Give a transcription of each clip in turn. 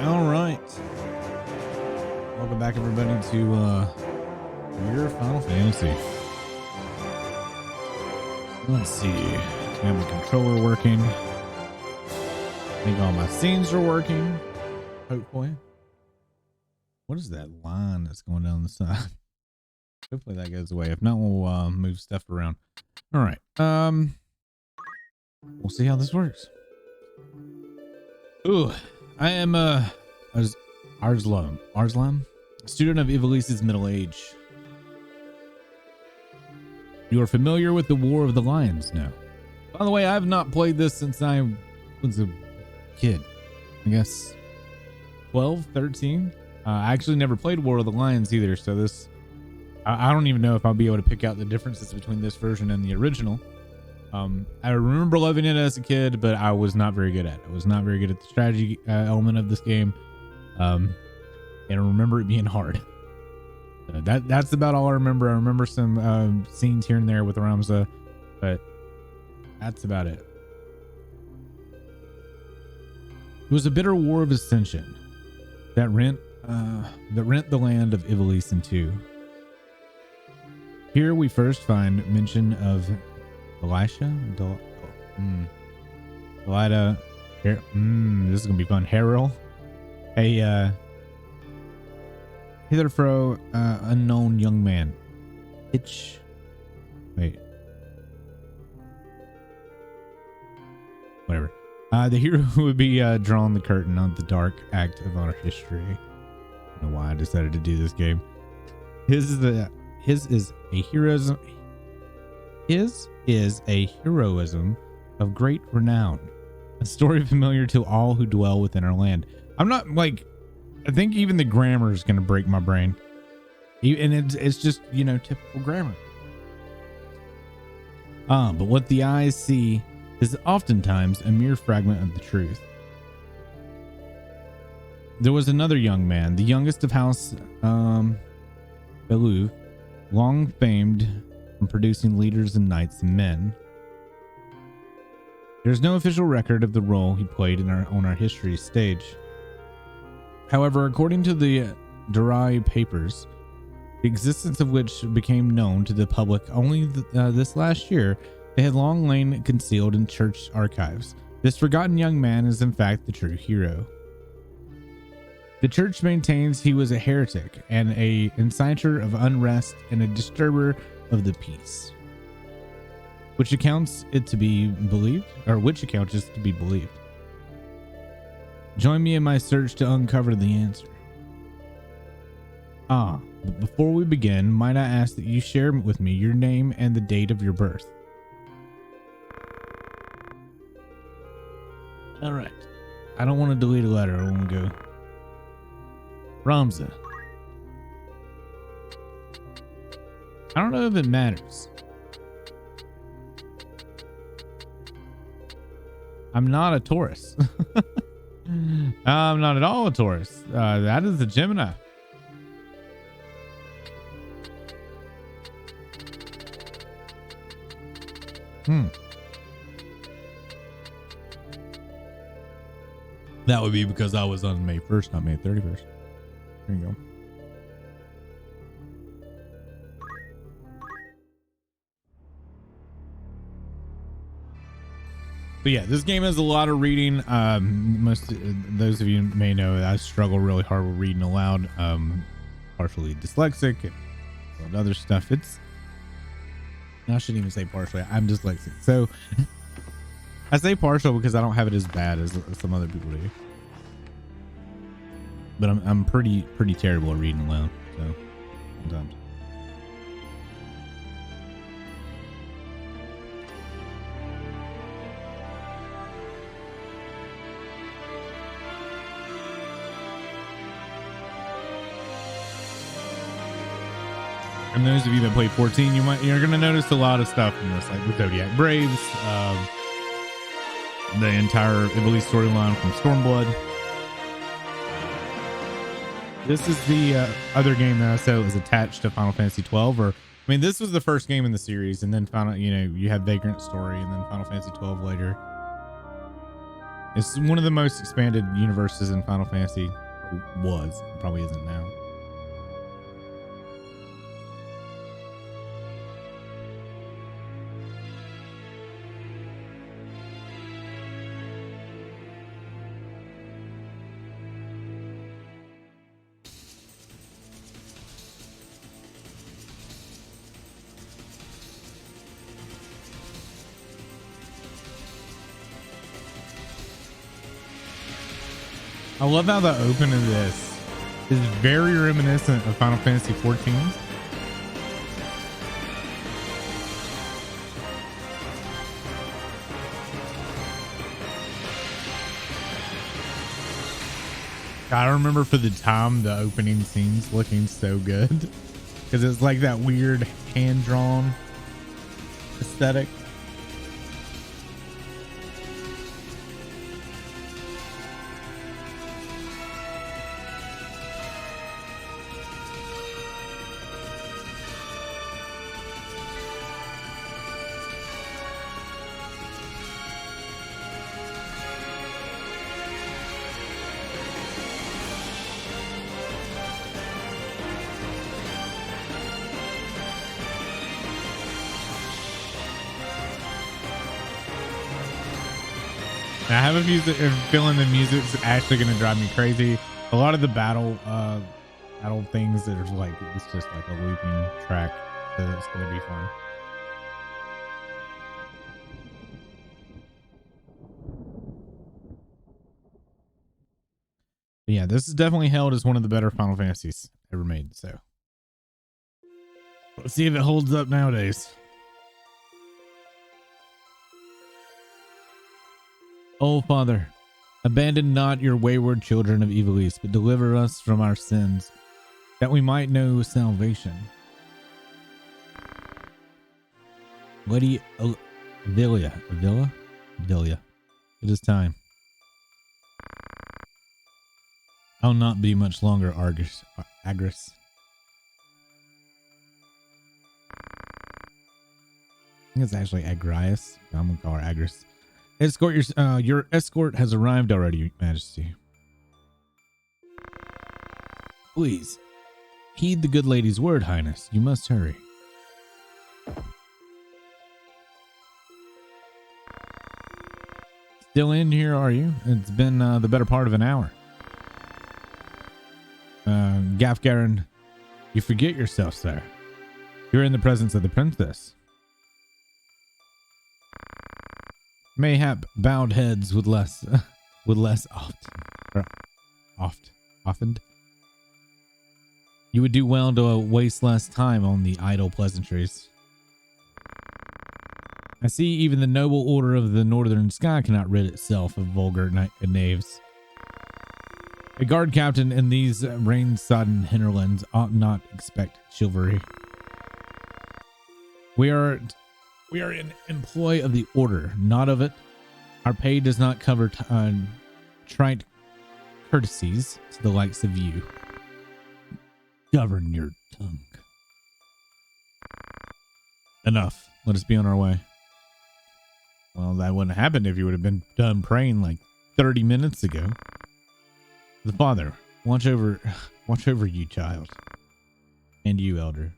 All right. Welcome back, everybody, to your Final Fantasy. Let's see. We have the controller working. I think all my scenes are working. Hopefully. What is that line that's going down the side? Hopefully that goes away. If not, we'll move stuff around. All right. We'll see how this works. Ooh, I am Arslan, a student of Ivalice's middle age. You are familiar with the War of the Lions now. By the way, I have not played this since I was a kid. I guess 12, 13. I actually never played War of the Lions either, so this I don't even know if I'll be able to pick out the differences between this version and the original. I remember loving it as a kid, but I was not very good at it. I was not very good at the strategy element of this game. And I remember it being hard. That's about all I remember. I remember some scenes here and there with Ramza, but that's about it. It was a bitter war of ascension that rent the land of Ivalice in two. Here we first find mention of Elisha, Elida. This is gonna be fun. Harrell, a hitherto unknown young man. Whatever. The hero who would be drawing the curtain on the dark act of our history. I don't know why I decided to do this game. His is a heroism of great renown, a story familiar to all who dwell within our land. I'm not like, I think even the grammar is going to break my brain, and it's just, you know, typical grammar. But what the eyes see is oftentimes a mere fragment of the truth. There was another young man, the youngest of House Belu, long famed from producing leaders and knights and men. There's no official record of the role he played on our history stage. However, according to the Durai papers, the existence of which became known to the public only this last year, they had long lain concealed in church archives. This forgotten young man is in fact the true hero. The church maintains he was a heretic and a inciter of unrest and a disturber of the peace, which accounts is to be believed. Join me in my search to uncover the answer. But before we begin, might I ask that you share with me your name and the date of your birth? All right. I don't want to delete a letter. I want to go Ramza. I don't know if it matters. I'm not a Taurus. I'm not at all a Taurus. That is a Gemini. That would be because I was on May 1st, not May 31st. There you go. But yeah, this game has a lot of reading. Most those of you may know that I struggle really hard with reading aloud. Partially dyslexic and other stuff. I shouldn't even say partially. I'm dyslexic. So I say partial because I don't have it as bad as some other people do. But I'm pretty terrible at reading aloud. So sometimes. And those of you that play 14, you're gonna notice a lot of stuff in this, like the Zodiac Braves, the entire Ivalice storyline from Stormblood. This is the other game that I said was attached to Final Fantasy 12, or I mean, this was the first game in the series, and then you had Vagrant Story, and then Final Fantasy 12 later. It's one of the most expanded universes in Final Fantasy. Was. It probably isn't now. I love how the open of this is very reminiscent of Final Fantasy 14. I remember for the time the opening scenes looking so good because it's like that weird hand-drawn aesthetic. I have a feeling the music's actually going to drive me crazy. A lot of the battle things that are like, it's just like a looping track. So it's going to be fun. But yeah, this is definitely held as one of the better Final Fantasies ever made. So let's see if it holds up nowadays. Oh, Father, abandon not your wayward children of evil east, but deliver us from our sins, that we might know salvation. Lady Vilia. It is time. I'll not be much longer, Agris. I think it's actually Agrias. I'm gonna call her Agris. Escort your escort has arrived already, Majesty. Please, heed the good lady's word, Highness. You must hurry. Still in here, are you? It's been the better part of an hour. Gafgarin, you forget yourself, sir. You're in the presence of the princess. Mayhap bowed heads with less often. You would do well to waste less time on the idle pleasantries. I see even the noble order of the northern sky cannot rid itself of vulgar knaves. A guard captain in these rain-sodden hinterlands ought not expect chivalry. We are in employ of the order, not of it. Our pay does not cover trite courtesies to the likes of you. Govern your tongue. Enough. Let us be on our way. Well, that wouldn't have happened if you would have been done praying like 30 minutes ago. The father, watch over you, child. And you, elder.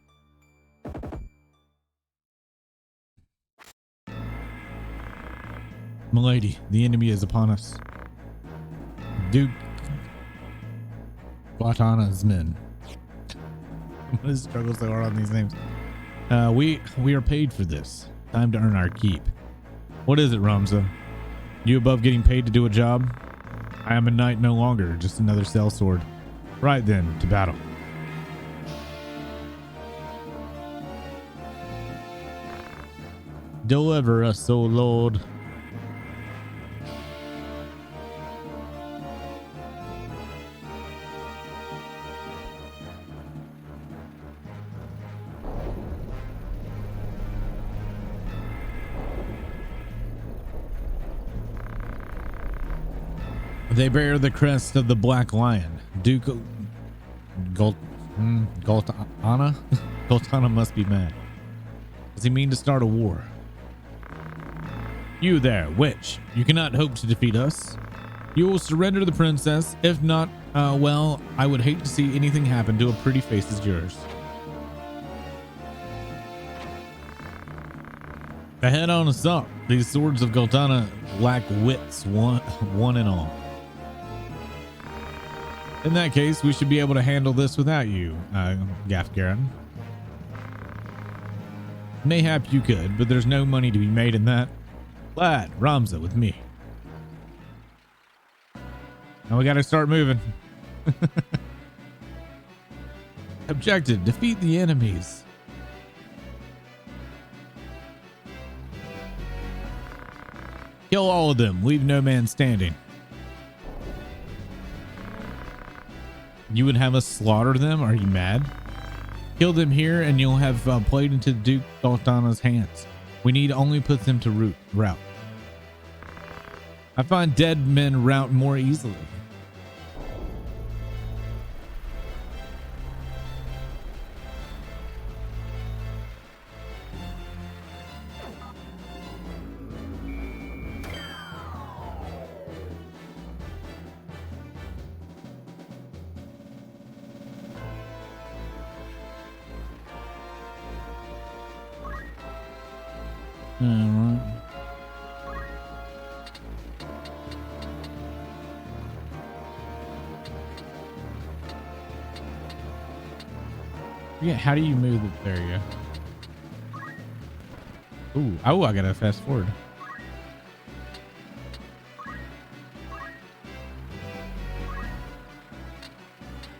Milady, the enemy is upon us. Duke Platana's men. What is struggle so hard on these names? We are paid for this. Time to earn our keep. What is it, Ramza? You above getting paid to do a job? I am a knight no longer, just another sellsword. Right then, to battle. Deliver us, O Lord. They bear the crest of the Black Lion. Duke Goltana? Goltana must be mad. Does he mean to start a war? You there, witch. You cannot hope to defeat us. You will surrender the princess. If not, well, I would hate to see anything happen to a pretty face as yours. The head on us up. These swords of Goltana lack wits, one and all. In that case, we should be able to handle this without you, Gafgaran. Mayhap you could, but there's no money to be made in that. Lad, Ramza with me. Now we gotta start moving. Objective, defeat the enemies. Kill all of them, leave no man standing. You would have us slaughter them? Are you mad? Kill them here and you'll have played into Duke Goltana's hands. We need only put them to rout. I find dead men rout more easily. Yeah, how do you move it? There you go. Ooh, oh, I gotta fast forward.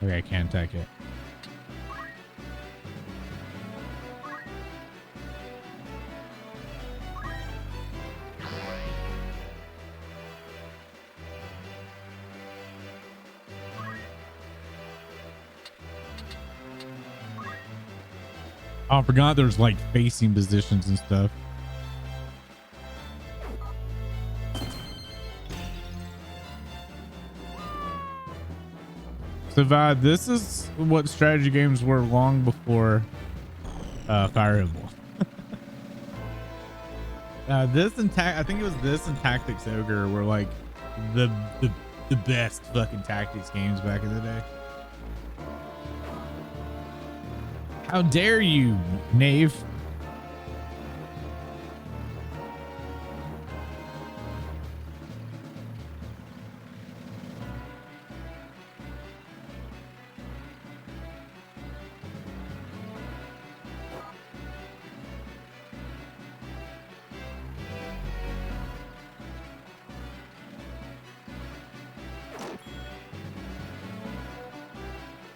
Okay, I can't attack it. Oh, I forgot there's like facing positions and stuff. So Vibe, this is what strategy games were long before Fire Emblem. This and I think it was this and Tactics Ogre were like the best fucking tactics games back in the day. How dare you, knave?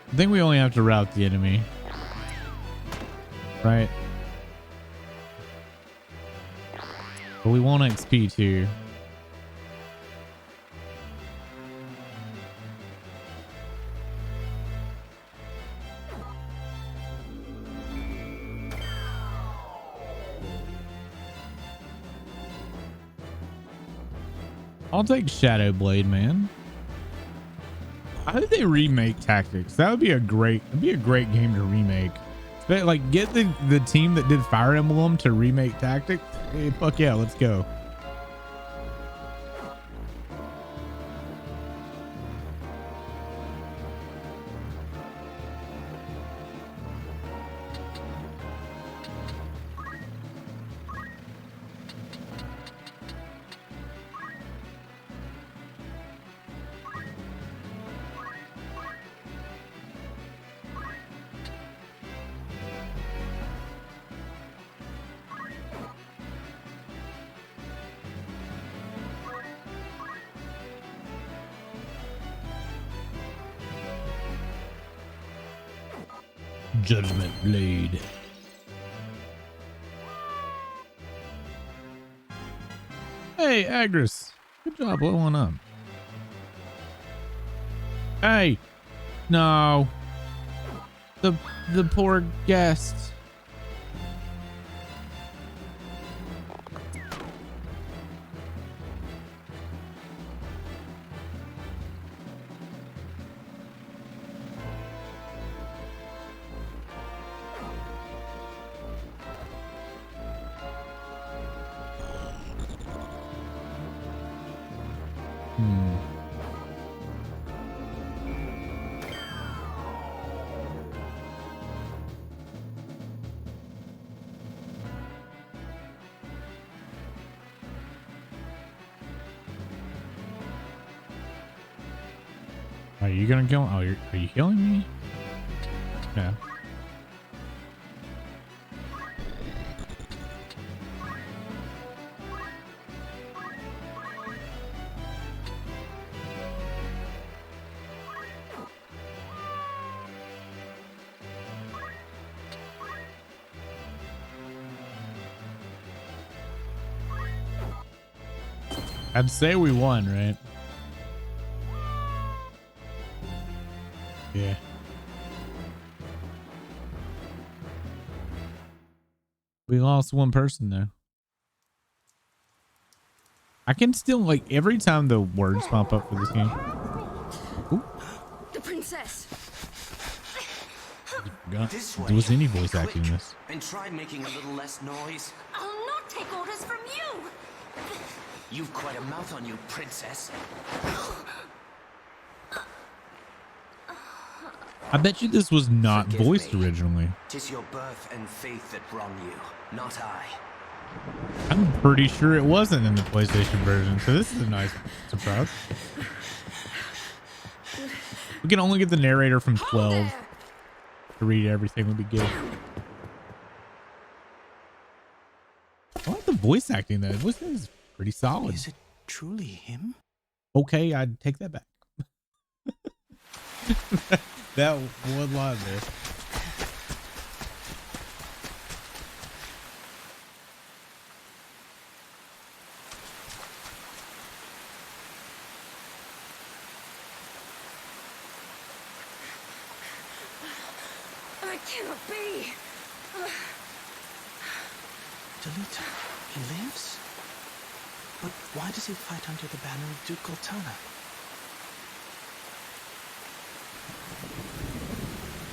I think we only have to rout the enemy. Right. But we want XP too. I'll take Shadow Blade, man. How did they remake Tactics? That would be a great game to remake. Like, get the team that did Fire Emblem to remake Tactics. Hey, fuck yeah, let's go. Judgment Blade. Hey, Agris. Good job blowing up. Hey. No. The poor guest. Are you gonna kill? Oh, are you healing me? Yeah. I'd say we won, right? Yeah. We lost one person though. I can still, like, every time the words pop up for this game. Ooh. The princess. There was any voice acting in this. And try making a little less noise. I'll not take orders from you. You've quite a mouth on you, princess. I bet you this was not Forgive voiced me. originally. 'Tis your birth and faith that wrong you, not I. I'm pretty sure it wasn't in the PlayStation version, so this is a nice surprise. We can only get the narrator from 12 to read everything would be good. I like the voice acting though. The voice acting is pretty solid. Is it truly him? Okay, I'd take that back. That one line there. I cannot be. Delita, he lives? But why does he fight under the banner of Duke Goltana?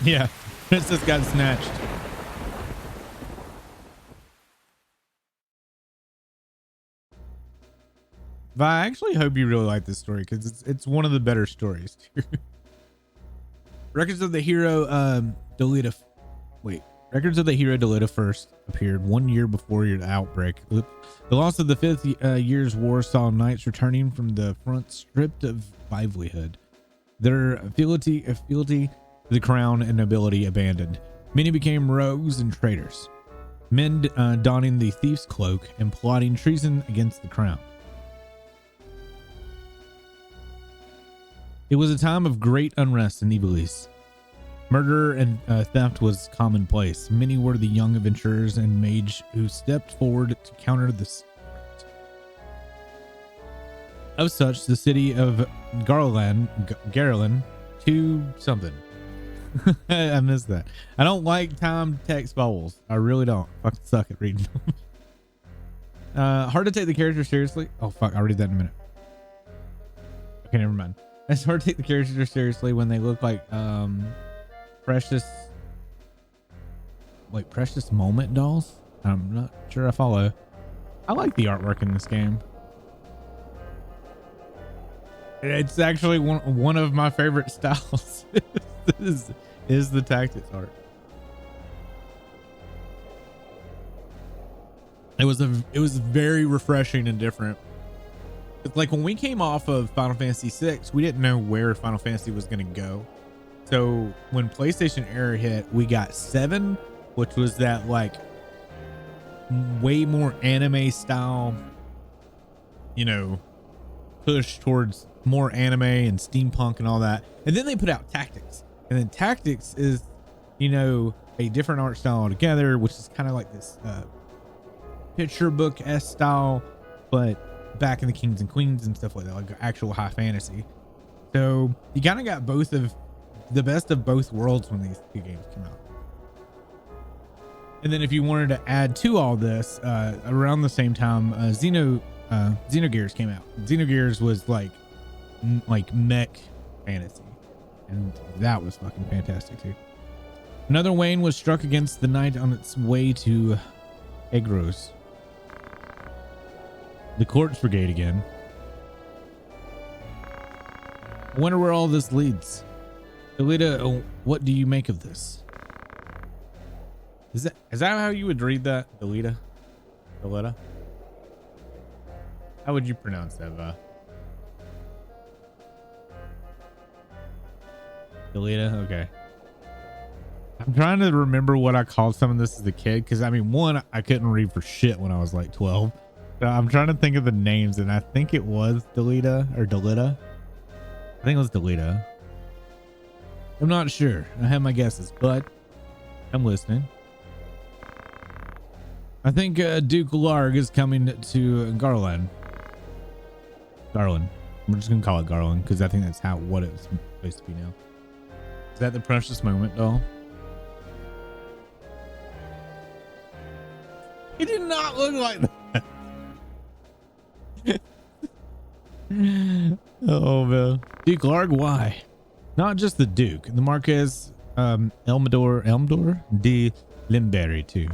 Yeah, princess got snatched. But I actually hope you really like this story because it's one of the better stories. Records of the hero Delita. Wait, records of the hero Delita first appeared 1 year before the outbreak. The loss of the Fifth Year's War saw knights returning from the front stripped of livelihood, their fealty to the crown and nobility abandoned. Many became rogues and traitors, men donning the thief's cloak and plotting treason against the crown. It was a time of great unrest in Ivalice. Murder and theft was commonplace. Many were the young adventurers and mage who stepped forward to counter this. Of such, the city of Garland, to something. I missed that. I don't like time text bubbles. I really don't. Fucking suck at reading them. Hard to take the character seriously. Oh fuck, I'll read that in a minute. Okay, never mind. It's hard to take the characters seriously when they look like precious moment dolls. I'm not sure I follow. I like the artwork in this game. It's actually one of my favorite styles. is the tactics art. It was very refreshing and different. It's like when we came off of Final Fantasy VI, we didn't know where Final Fantasy was going to go. So when PlayStation era hit, we got 7, which was that like way more anime style, you know, push towards more anime and steampunk and all that. And then they put out Tactics. And then Tactics is, you know, a different art style altogether, which is kind of like this picture book-esque style, but back in the Kings and Queens and stuff like that, like actual high fantasy. So you kind of got both of the best of both worlds when these two games came out. And then if you wanted to add to all this, around the same time, Xenogears came out. Xenogears was like mech fantasy, and that was fucking fantastic too. Another Wayne was struck against the night on its way to Egros. The Corpse Brigade again. I wonder where all this leads. Delita, what do you make of this? Is that how you would read that, Delita? Delita? How would you pronounce that, Va? Delita. Okay. I'm trying to remember what I called some of this as a kid. Cause I mean, one, I couldn't read for shit when I was like 12. So I'm trying to think of the names, and I think it was Delita or Delita. I think it was Delita. I'm not sure. I have my guesses, but I'm listening. I think Duke Larg is coming to Garland. Garland. I'm just gonna call it Garland because I think that's what it's supposed to be now. Is that the precious moment, doll? It did not look like that. Oh man, Duke Larg. Why? Not just the Duke, the Marquez, Elmdor de Limberry too.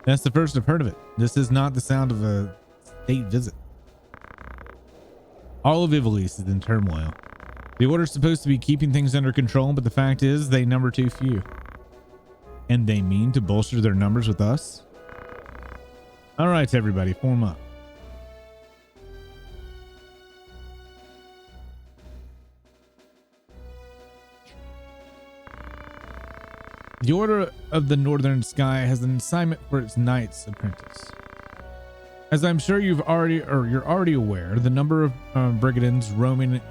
That's the first I've heard of it. This is not the sound of a state visit. All of Ivalice is in turmoil. The order's supposed to be keeping things under control, but the fact is they number too few. And they mean to bolster their numbers with us? All right, everybody, form up. The Order of the Northern Sky has an assignment for its Knights Apprentice. As I'm sure you're already aware, the number of brigands roaming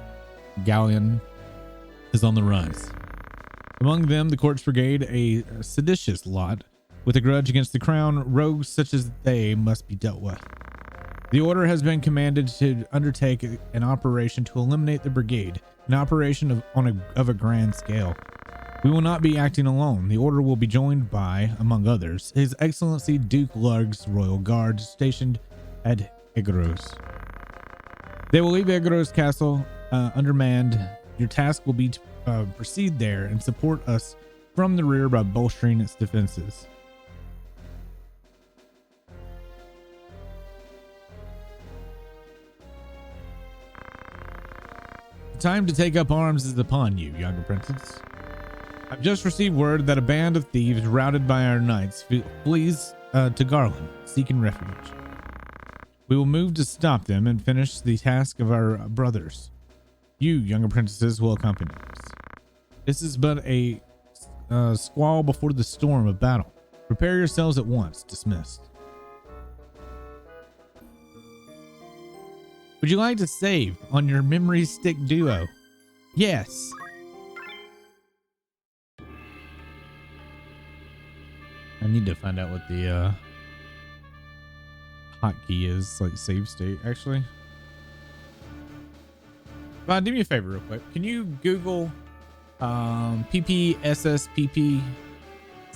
galleon is on the rise. Among them, the Quartz Brigade, a seditious lot with a grudge against the crown. Rogues such as they must be dealt with. The order has been commanded to undertake an operation to eliminate the brigade, an operation of a grand scale. We will not be acting alone. The order will be joined by, among others, His Excellency Duke Larg's Royal Guard stationed at Egros. They will leave Egros Castle undermanned. Your task will be to proceed there and support us from the rear by bolstering its defenses. The time to take up arms is upon you, young apprentice. I've just received word that a band of thieves routed by our knights flees to Garland, seeking refuge. We will move to stop them and finish the task of our brothers. You, young apprentices, will accompany us. This is but a squall before the storm of battle. Prepare yourselves at once. Dismissed. Would you like to save on your memory stick duo? Yes. I need to find out what the hotkey is, like save state, actually. Do me a favor real quick. Can you Google PPSSPP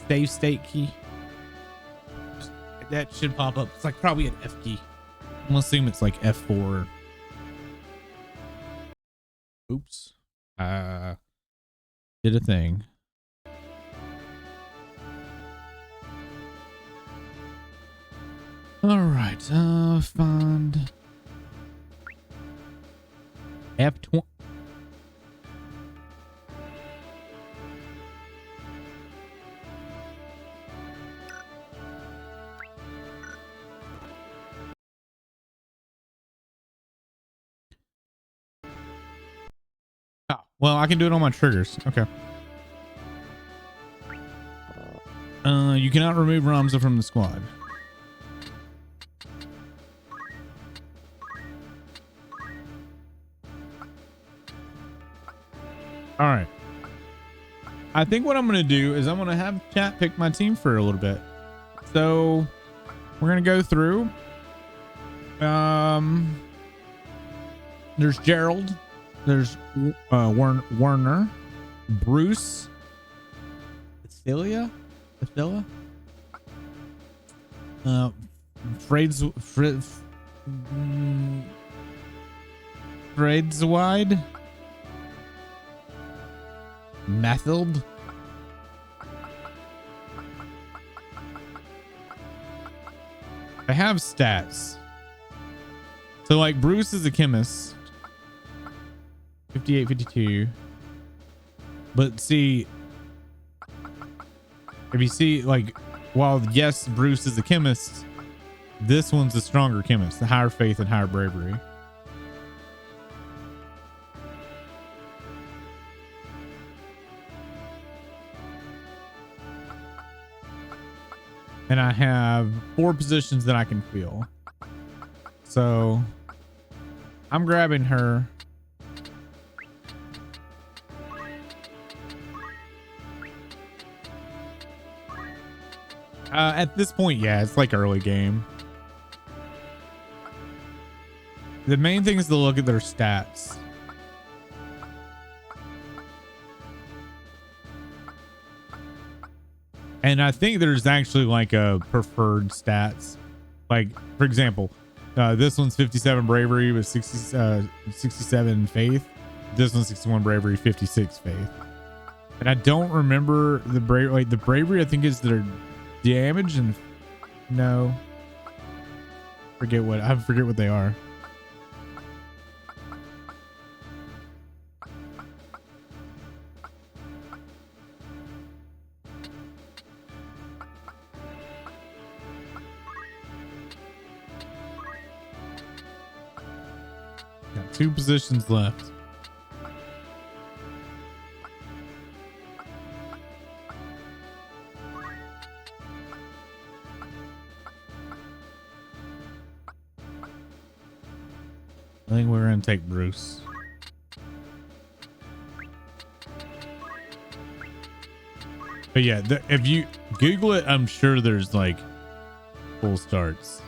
save state key? That should pop up. It's like probably an F key. I'm gonna assume it's like F4. Oops. Did a thing. All right, find F20. Oh, well, I can do it on my triggers. Okay. You cannot remove Ramza from the squad. All right. I think what I'm going to do is I'm going to have chat pick my team for a little bit. So we're going to go through. There's Gerald. There's Werner. Bruce. Celia. Fredzwide. Methild. I have stats. So like Bruce is a chemist. 58, 52. But see, if you see, like, while yes, Bruce is a chemist, this one's a stronger chemist, the higher faith and higher bravery. and I have 4 positions that I can feel. So I'm grabbing her. At this point, yeah, it's like early game. The main thing is to look at their stats. And I think there's actually like a preferred stats. Like, for example, this one's 57 bravery with 67 faith. This one's 61 bravery, 56 faith. And I don't remember the bravery. Like the bravery, I think is their damage and no. I forget what they are. Got 2 positions left. I think we're gonna take Bruce. But yeah, if you Google it, I'm sure there's like full starts.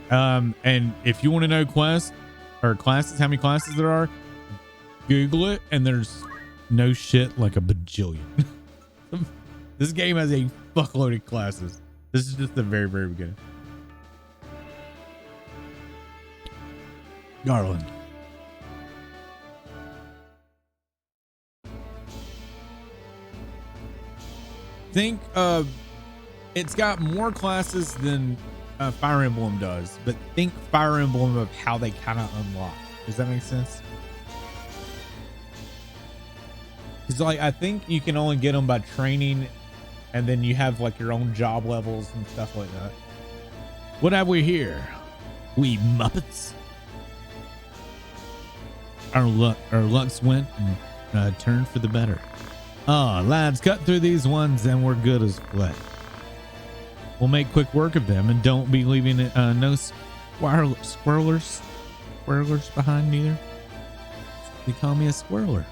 And if you want to know quests or classes, how many classes there are, Google it, and there's no shit like a bajillion. This game has a fuckload of classes. This is just the very, very beginning. Garland. Think it's got more classes than Fire Emblem does, but think Fire Emblem of how they kind of unlock. Does that make sense? Because like I think you can only get them by training, and then you have like your own job levels and stuff like that. What have we here? We Muppets. Our lucks went and turned for the better. Oh, lads, cut through these ones and we're good as flesh. We'll make quick work of them and don't be leaving no squirrelers behind neither. They call me a squirreler.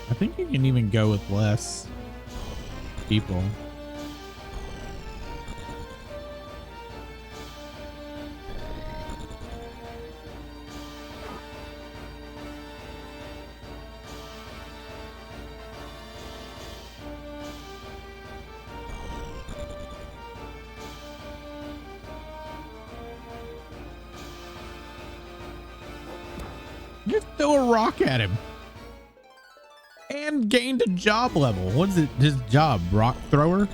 I think you can even go with less people. Just throw a rock at him. And gained a job level. What is it? His job? Rock thrower?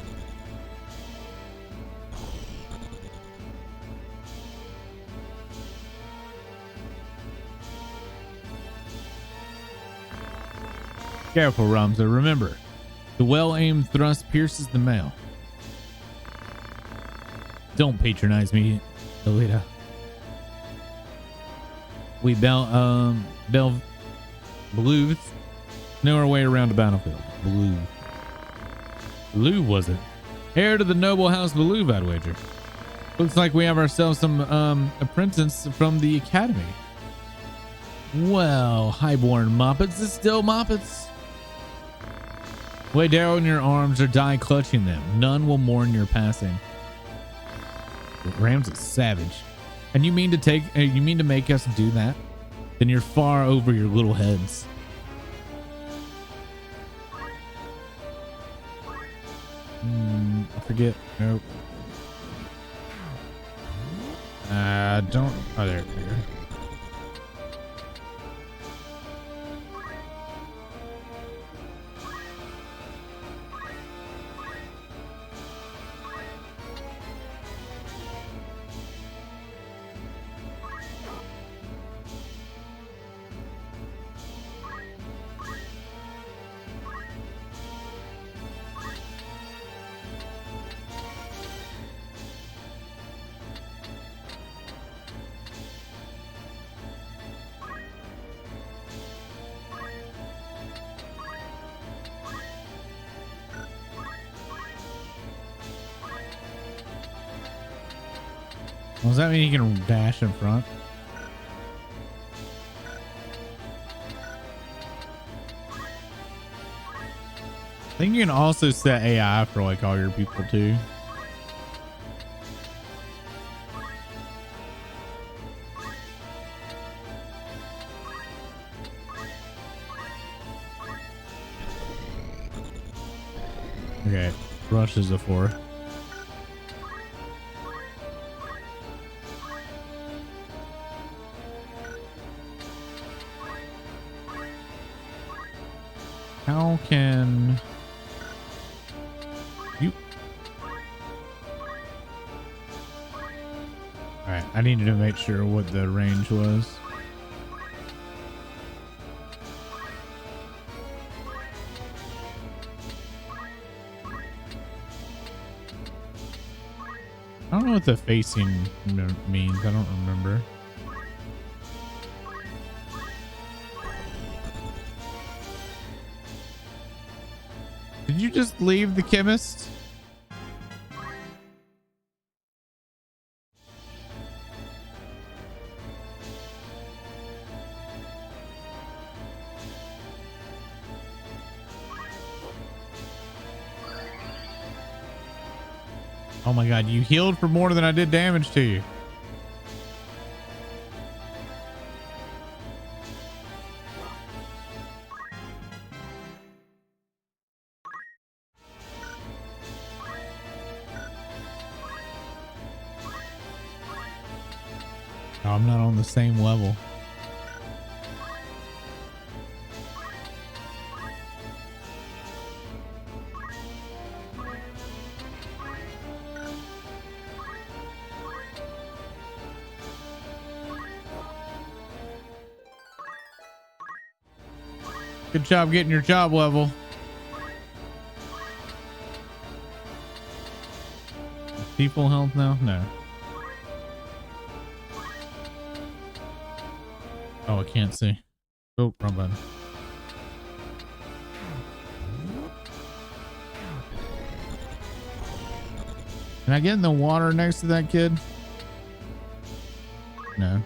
Careful, Ramza. Remember, the well-aimed thrust pierces the mail. Don't patronize me, Alita. We Blues know our way around the battlefield. Blue was it? Heir to the noble house Blue, I'd wager. Looks like we have ourselves some apprentice from the academy. Well, highborn Moppets is still Moppets. Lay down your arms or die clutching them. None will mourn your passing. Rams is savage. And you mean to make us do that? Then you're far over your little heads. I forget. Nope. Don't. Oh, there. Well, does that mean you can dash in front? I think you can also set AI for like all your people too. Okay, rush is the 4. How can you? All right, I needed to make sure what the range was. I don't know what the facing means. I don't remember. Did you just leave the chemist? Oh my god, you healed for more than I did damage to you. Oh, I'm not on the same level. Good job getting your job level. Is full health now? No. Oh, I can't see. Oh, wrong button. Can I get in the water next to that kid? No.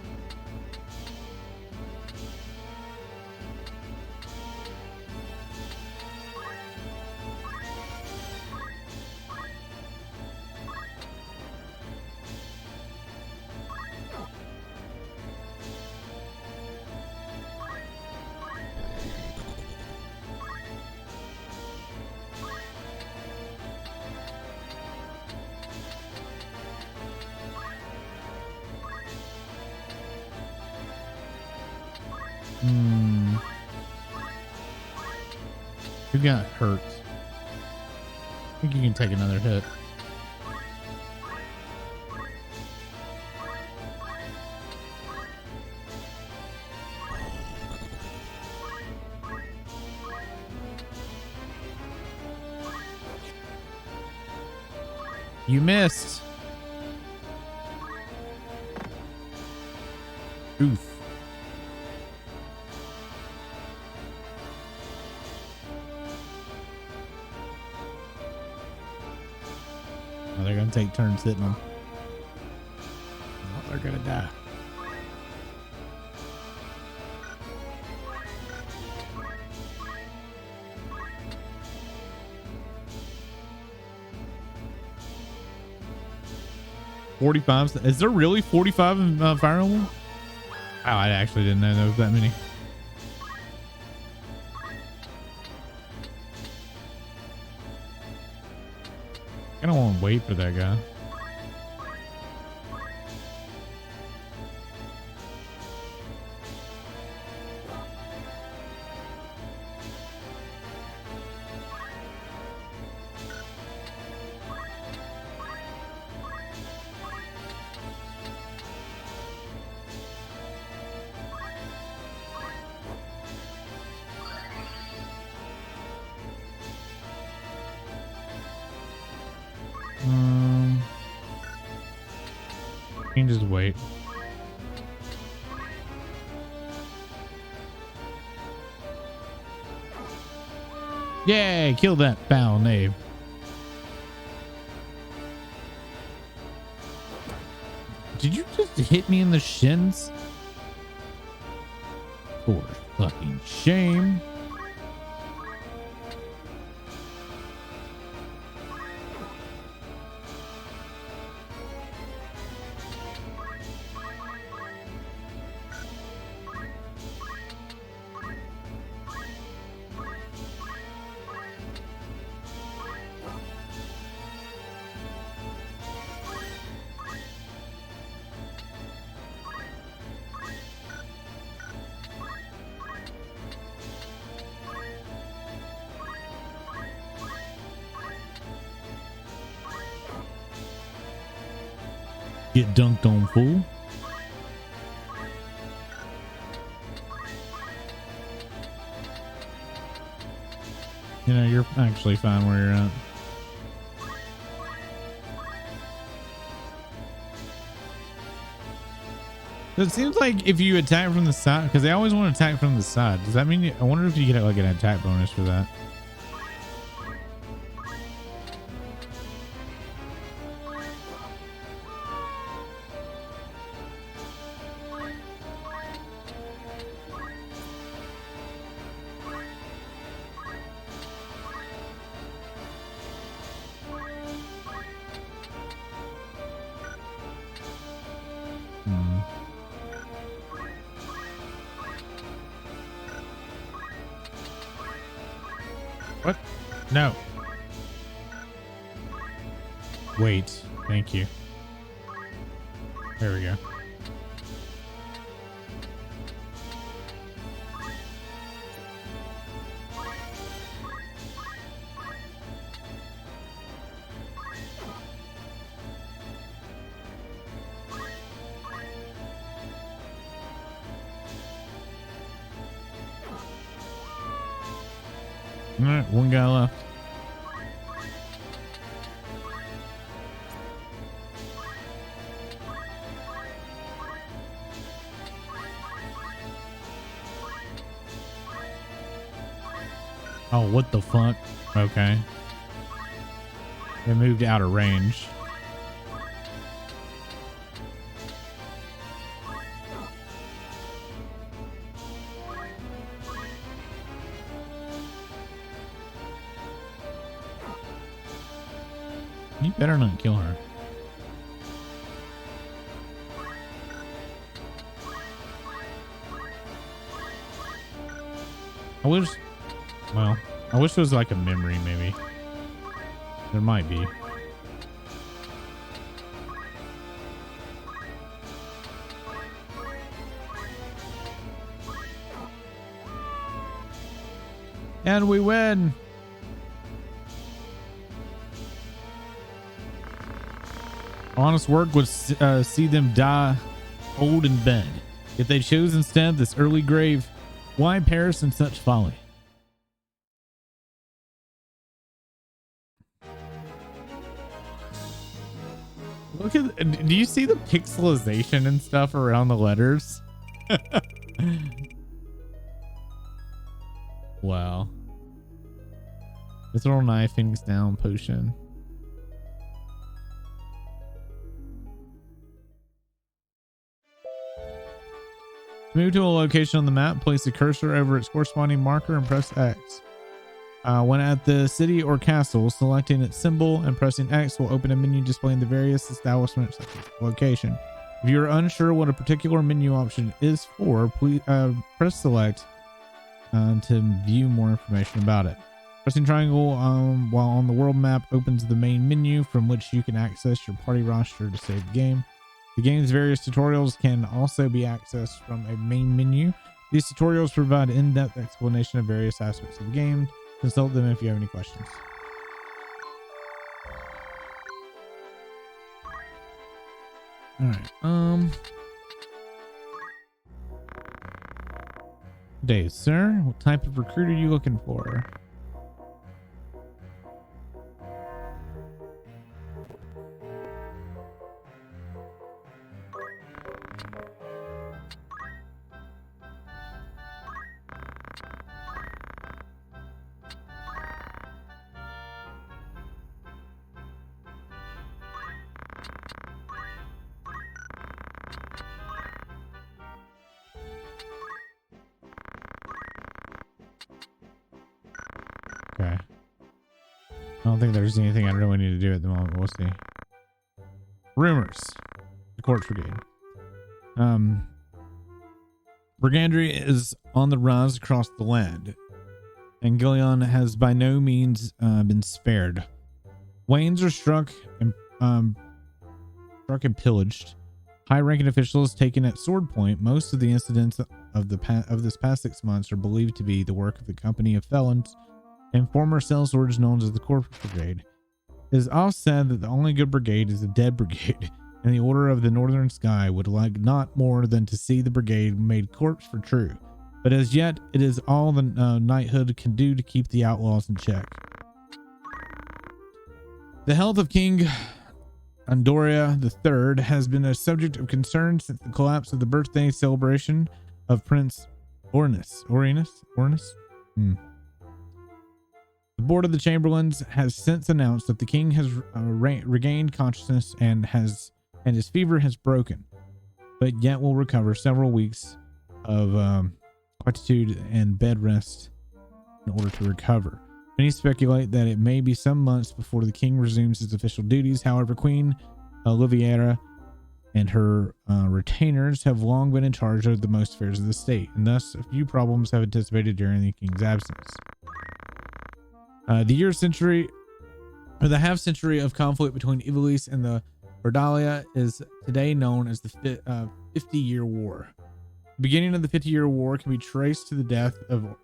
Who got hurt? I think you can take another hit. You missed. Oof. Oh, they're gonna take turns hitting them. Oh, they're gonna die. $45. Is there really 45 in Fire Emblem? Oh, I actually didn't know there was that many. I don't want to wait for that guy. You can just wait. Yay, kill that foul knave. Did you just hit me in the shins? For fucking shame. Get dunked on, fool. You know, you're actually fine where you're at. It seems like if you attack from the side, because they always want to attack from the side. Does that mean I wonder if you get like an attack bonus for that? What? No. Wait. Thank you. There we go. All right, one guy left. Oh, what the fuck? Okay. They moved out of range. You better not kill her. I wish, well, I wish there was like a memory maybe. There might be. And we win. Honest work would see them die old in bed. If they chose instead this early grave, why perish in such folly? Look at, do you see the pixelization and stuff around the letters? Wow. This little knifing's down potion. Move to a location on the map, place the cursor over its corresponding marker and press X. When at the city or castle, selecting its symbol and pressing X will open a menu displaying the various establishments at the location. If you're unsure what a particular menu option is for, please press select to view more information about it. Pressing triangle while on the world map opens the main menu from which you can access your party roster to save the game. The game's various tutorials can also be accessed from a main menu. These tutorials provide in-depth explanation of various aspects of the game. Consult them if you have any questions. All right. Day, sir. What type of recruit are you looking for? I don't think there's anything I really need to do at the moment. We'll see. Rumors. The Corpse Brigade. Brigandry is on the rise across the land, and Gileon has by no means been spared. Wains are struck and pillaged. High-ranking officials taken at sword point. Most of the incidents of this past 6 months are believed to be the work of the company of felons and former sellswords known as the Corpse Brigade. It is all said that the only good brigade is the Dead Brigade, and the Order of the Northern Sky would like not more than to see the brigade made corpse for true. But as yet, it is all the knighthood can do to keep the outlaws in check. The health of King Andoria III has been a subject of concern since the collapse of the birthday celebration of Prince Ornis. The Board of the Chamberlains has since announced that the king has regained consciousness and his fever has broken, but yet will recover several weeks of quietude and bed rest in order to recover. Many speculate that it may be some months before the king resumes his official duties. However, Queen Oliviera and her retainers have long been in charge of the most affairs of the state, and thus a few problems have anticipated during the king's absence. The half century of conflict between Ivalice and the Ordalia is today known as the 50-Year War. The beginning of the 50-Year War can be traced to the death of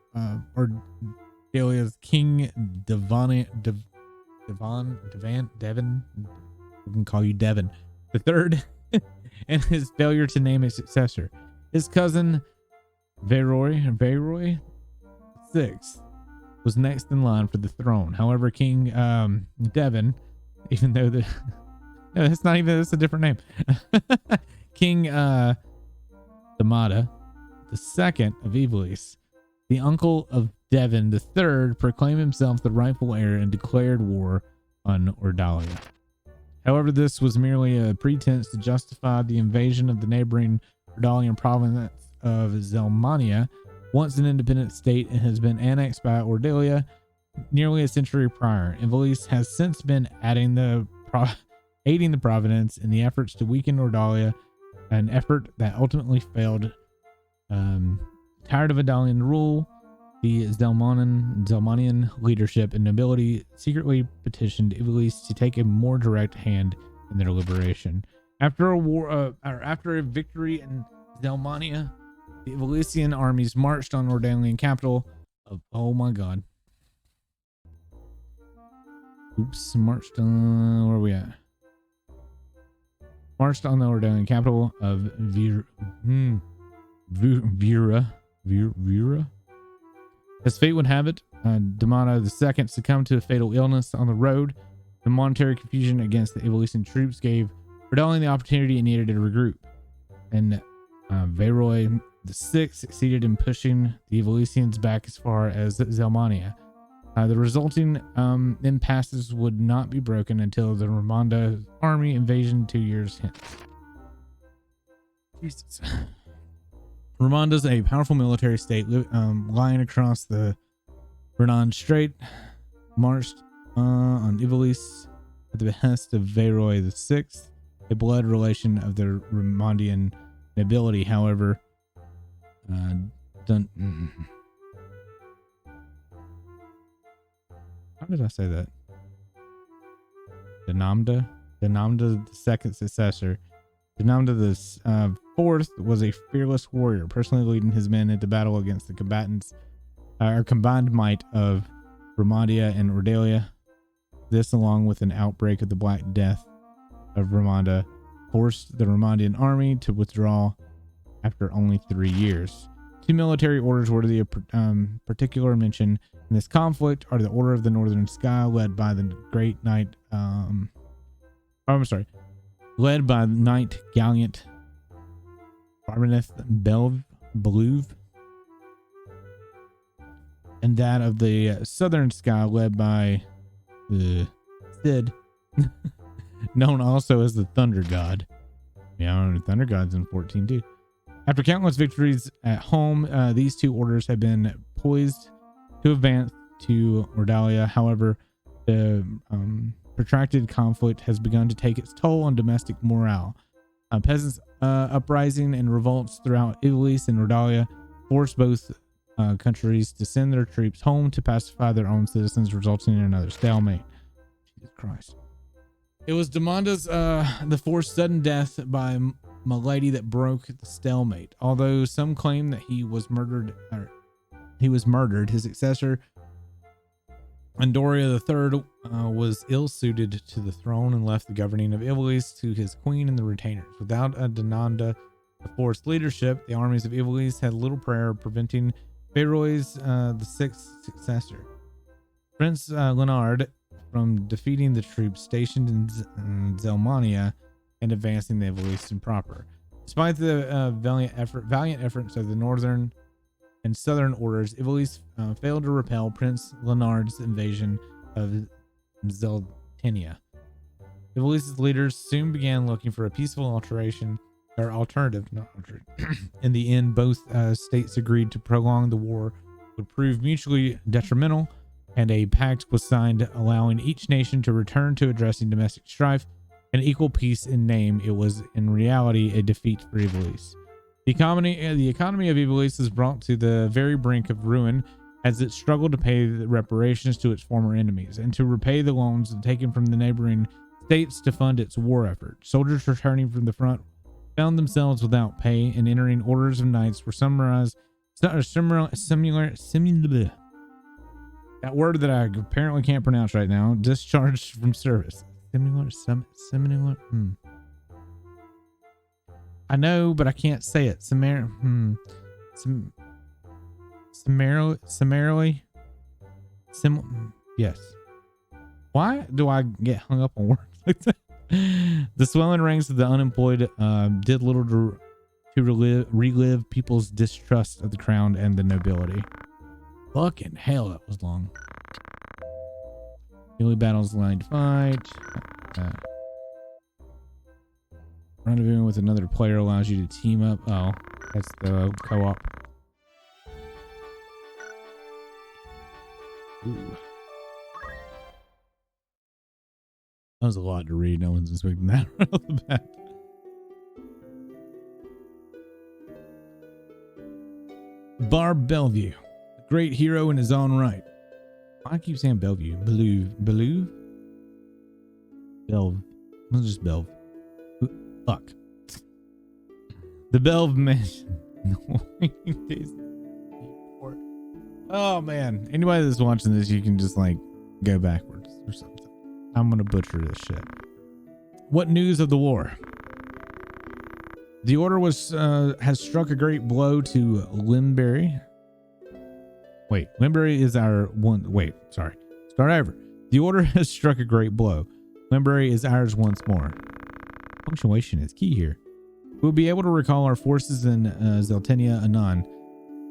Ordalia's King Devon. We can call you Devon the third, and his failure to name a successor. His cousin Vayroy VI was next in line for the throne. However, King Devon, even though that's a different name. King Damada II of Ivalice, the uncle of Devon III, proclaimed himself the rightful heir and declared war on Ordalia. However, this was merely a pretense to justify the invasion of the neighboring Ordalian province of Zelmania, once an independent state and has been annexed by Ordalia nearly a century prior. Ivalice has since been aiding the province in the efforts to weaken Ordalia, an effort that ultimately failed. Tired of Ordalian rule, the Zelmanian leadership and nobility secretly petitioned Ivalice to take a more direct hand in their liberation. After a victory in Zelmania, the Ivalician armies marched on Ordalian capital of marched on where are we at? Marched on the Ordalian capital of Vera. As fate would have it, Damada II succumbed to a fatal illness on the road. The monetary confusion against the Ivalician troops gave Ordalian the opportunity it needed to regroup, and Vayroy VI succeeded in pushing the Ivalicians back as far as Zelmania. The resulting impasses would not be broken until the Ramonda army invasion 2 years hence. Jesus. Ramonda is a powerful military state lying across the Renan Strait, marched on Ivalice at the behest of Vayroy VI, a blood relation of the Ramondian nobility. However, how did I say that? Denamda the second successor. Denamda the fourth was a fearless warrior, personally leading his men into battle against the combatants, combined might of Ramondia and Ordalia. This, along with an outbreak of the Black Death of Ramonda, forced the Ramondian army to withdraw after only 3 years. Two military orders worthy of particular mention in this conflict are the Order of the Northern Sky, led by the great knight, led by Knight Gallant Barbeneth Beluve, and that of the Southern Sky, led by Sid, known also as the Thunder God. Yeah, Thunder God's in 14 too. After countless victories at home, these two orders have been poised to advance to Ordalia. However, The protracted conflict has begun to take its toll on domestic morale. Peasants' uprising and revolts throughout Italy and Rhodalia forced both countries to send their troops home to pacify their own citizens, resulting in another stalemate. Jesus Christ. It was Demanda's the forced sudden death by Milady that broke the stalemate. Although some claim that he was murdered, his successor, Andoria III, was ill-suited to the throne and left the governing of Italy to his queen and the retainers. Without a Denanda of forced leadership, the armies of Italy had little prayer of preventing Villeroy's the sixth successor, Prince Leonard, from defeating the troops stationed in Zelmania and advancing the Evolution proper. Despite the valiant efforts of the northern and southern orders, Italy failed to repel Prince Leonard's invasion of Zeltenia. Italy's leaders soon began looking for a peaceful alternative. In the end, both states agreed to prolong the war would prove mutually detrimental, and a pact was signed allowing each nation to return to addressing domestic strife and equal peace. In name, it was in reality a defeat for Italy's. The economy of Italy's is brought to the very brink of ruin as it struggled to pay the reparations to its former enemies and to repay the loans taken from the neighboring states to fund its war effort. Soldiers returning from the front found themselves without pay, and entering orders of knights were summarized similar that word that I apparently can't pronounce right now, discharged from service. Similar. I know, but I can't say it. Summarily. Yes. Why do I get hung up on words like that? The swelling ranks of the unemployed did little to relive people's distrust of the crown and the nobility. Fucking hell, that was long. Daily battles line to fight. Rendezvousing with another player allows you to team up. Oh, that's the co-op. Ooh. That was a lot to read. No one's expecting that right off the bat. Barb Bellevue, a great hero in his own right. I keep saying Bellevue. Belue? Belv. Let's just Belv. Fuck. The Belv Mansion. Oh man. Anybody that's watching this, you can just like go backwards or something. I'm gonna butcher this shit. What news of the war? The order has struck a great blow to Limbury. Wait, Limbury is our one. Wait, sorry. Start over. The order has struck a great blow. Limbury is ours once more. Punctuation is key here. We'll be able to recall our forces in Zeltenia anon.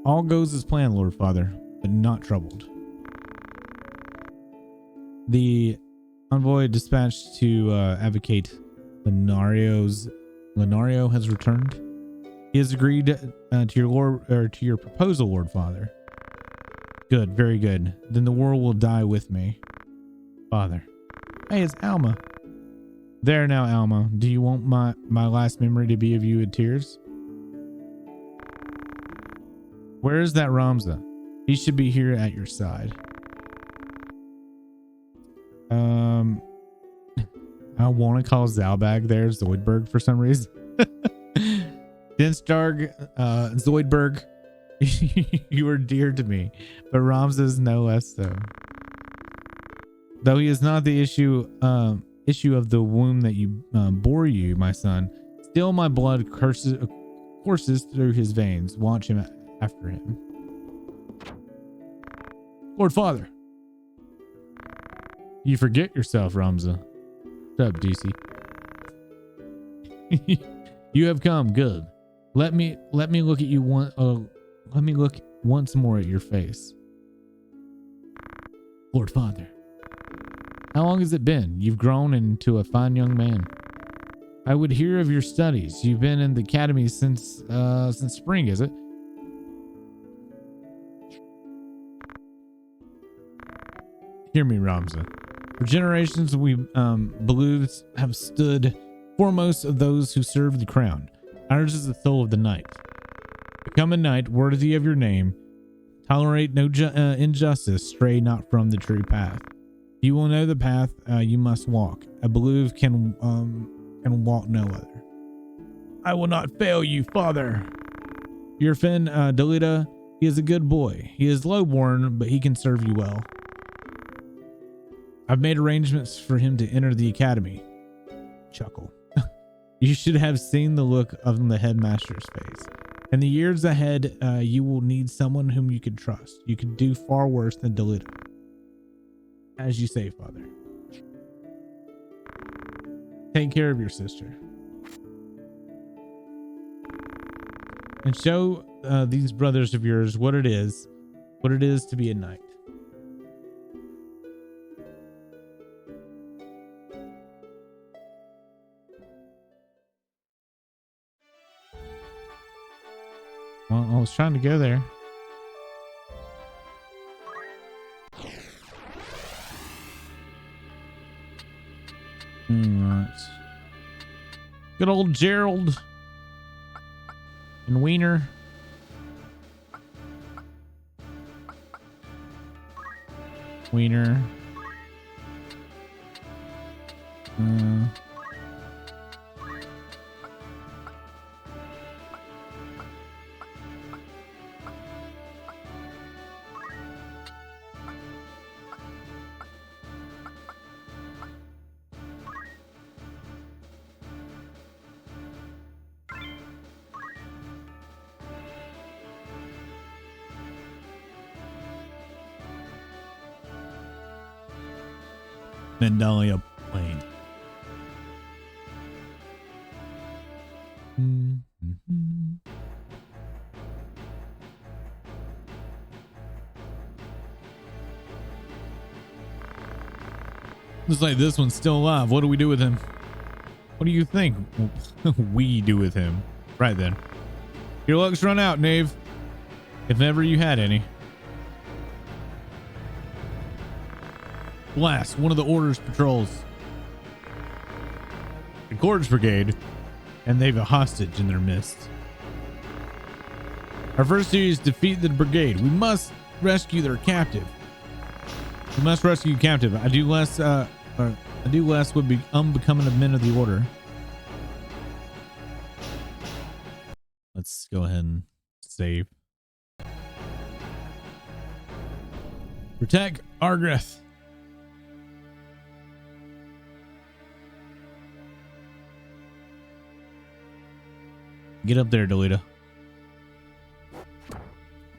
All goes as planned, Lord Father, but not troubled. The envoy dispatched to advocate Lenario has returned. He has agreed to your proposal, Lord Father. Good, very good. Then the war will die with me. Father. Hey, it's Alma. There now, Alma. Do you want my last memory to be of you in tears? Where is that Ramza? He should be here at your side. I want to call Zalbag there Zoidberg for some reason. Dinstarg, Zoidberg, you are dear to me, but Ramza is no less so. Though he is not the issue of the womb that you bore you, my son, still my blood courses through his veins. Watch him after him. Lord Father. You forget yourself, Ramza. What's up, DC? You have come. Good. Let me look at you let me look once more at your face. Lord Father. How long has it been? You've grown into a fine young man. I would hear of your studies. You've been in the academy since spring, is it? Hear me, Ramza. For generations, we Blues have stood foremost of those who serve the crown. Ours is the soul of the night. Become a knight worthy of your name. Tolerate no injustice. Stray not from the true path. You will know the path you must walk. A Blue can walk no other. I will not fail you, father. Your friend Delita, he is a good boy. He is lowborn, but he can serve you well. I've made arrangements for him to enter the academy. Chuckle. You should have seen the look on the headmaster's face. In the years ahead, you will need someone whom you can trust. You can do far worse than Delita. As you say, father. Take care of your sister. And show these brothers of yours what it is to be a knight. Well, I was trying to go there. Right. Good old Gerald and Wiener. Wiener. Vandalia Plain. Looks like this one's still alive. What do we do with him? What do you think we do with him? Right then. Your luck's run out, knave. If ever you had any. Blast, one of the Order's patrols. The Gorge Brigade, and they've a hostage in their midst. Our first duty is defeat the brigade. We must rescue their captive. We must rescue captive. I do less would be unbecoming of men of the Order. Let's go ahead and save. Protect Argrith. Get up there, Delita.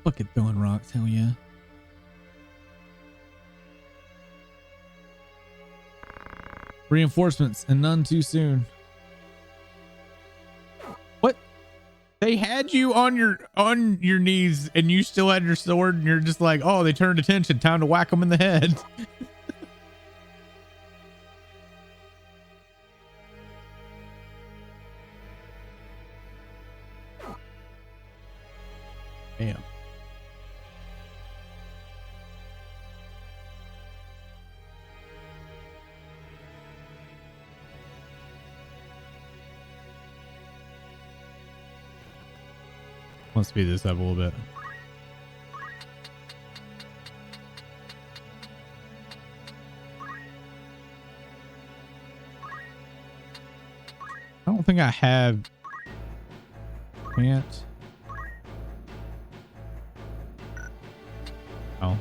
Fuck it, throwing rocks, hell yeah. Reinforcements, and none too soon. What? They had you on your knees, and you still had your sword, and you're just like, oh, they turned attention. Time to whack them in the head. Damn. Let's speed this up a little bit. I don't think I have. Can't. Oh.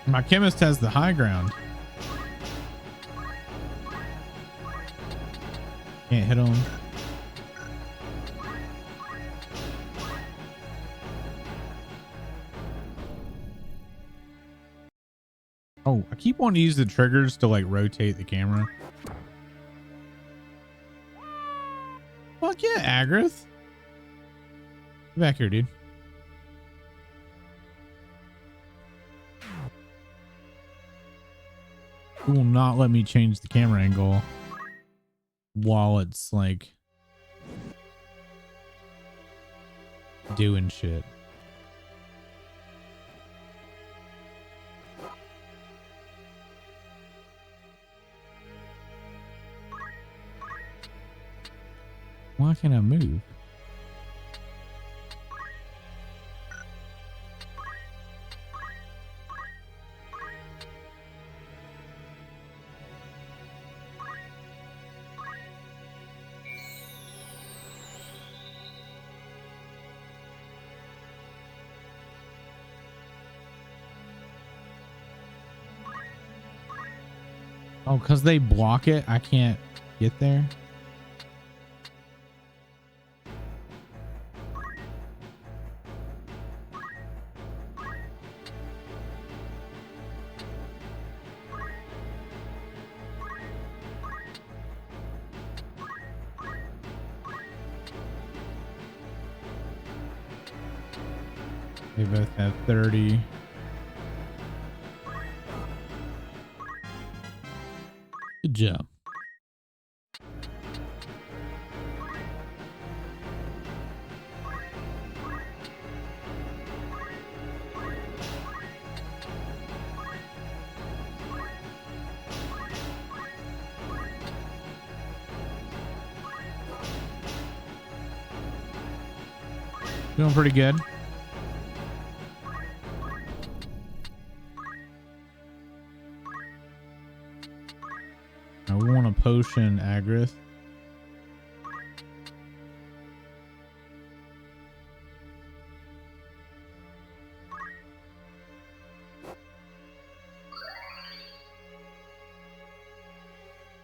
My chemist has the high ground. Can't hit him. Oh, I keep wanting to use the triggers to like rotate the camera. Fuck yeah, Agrith. Get back here, dude. It will not let me change the camera angle while it's like doing shit. Why can't I move? Oh, because they block it, I can't get there. They both have 30. Good job. Doing pretty good. We want a potion, Agrith.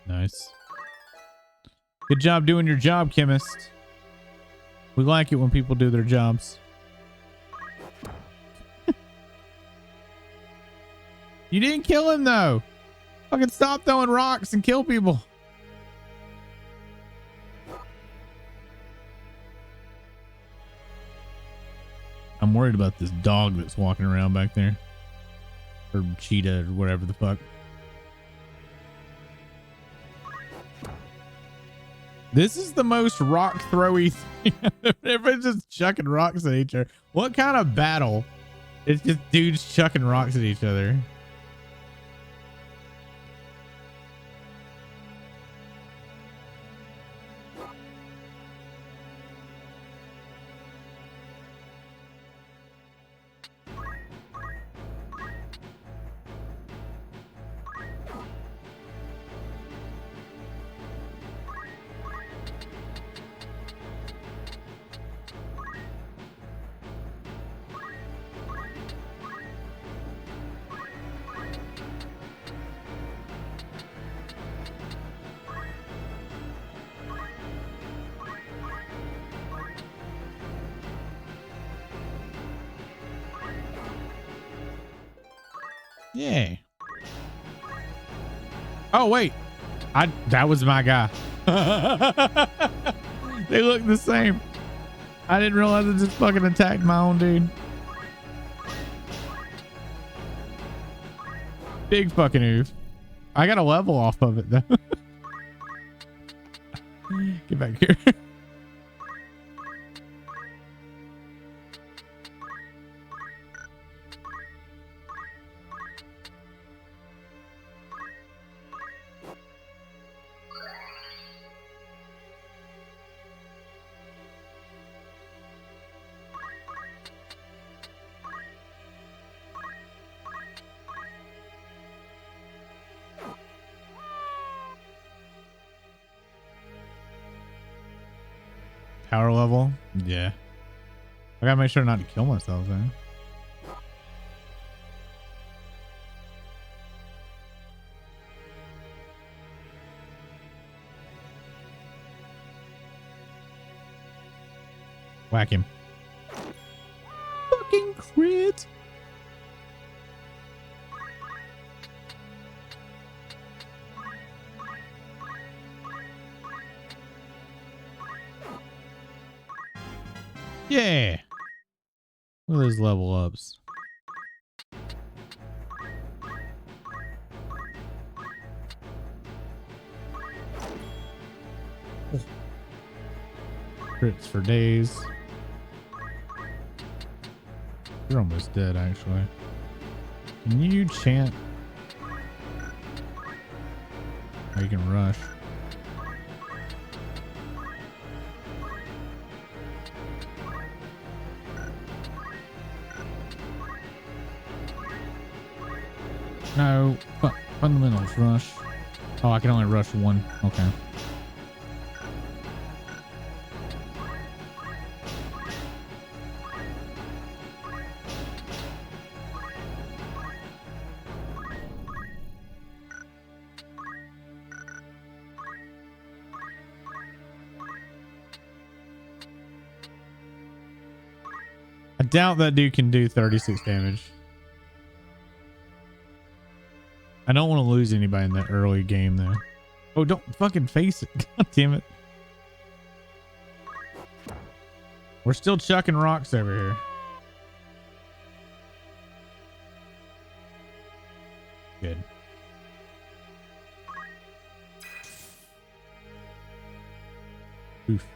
Nice. Good job doing your job, chemist. We like it when people do their jobs. You didn't kill him though. Fucking stop throwing rocks and kill people. I'm worried about this dog that's walking around back there. Or cheetah or whatever the fuck. This is the most rock throwy thing. Everyone's just chucking rocks at each other. What kind of battle? It's just dudes chucking rocks at each other. Yeah. Oh wait, that was my guy. They look the same. I didn't realize it just fucking attacked my own dude. Big fucking oof. I got a level off of it though. Get back here. Power level? Yeah. I gotta make sure not to kill myself, man. Whack him. Fucking crit. Yeah. Look at those level ups. Oh. Crits for days. You're almost dead, actually. Can you chant? Oh, you can rush. No, fundamentals rush. Oh, I can only rush one. Okay. I doubt that dude can do 36 damage. I don't want to lose anybody in that early game though. Oh, don't fucking face it. God damn it. We're still chucking rocks over here. Good. Oof.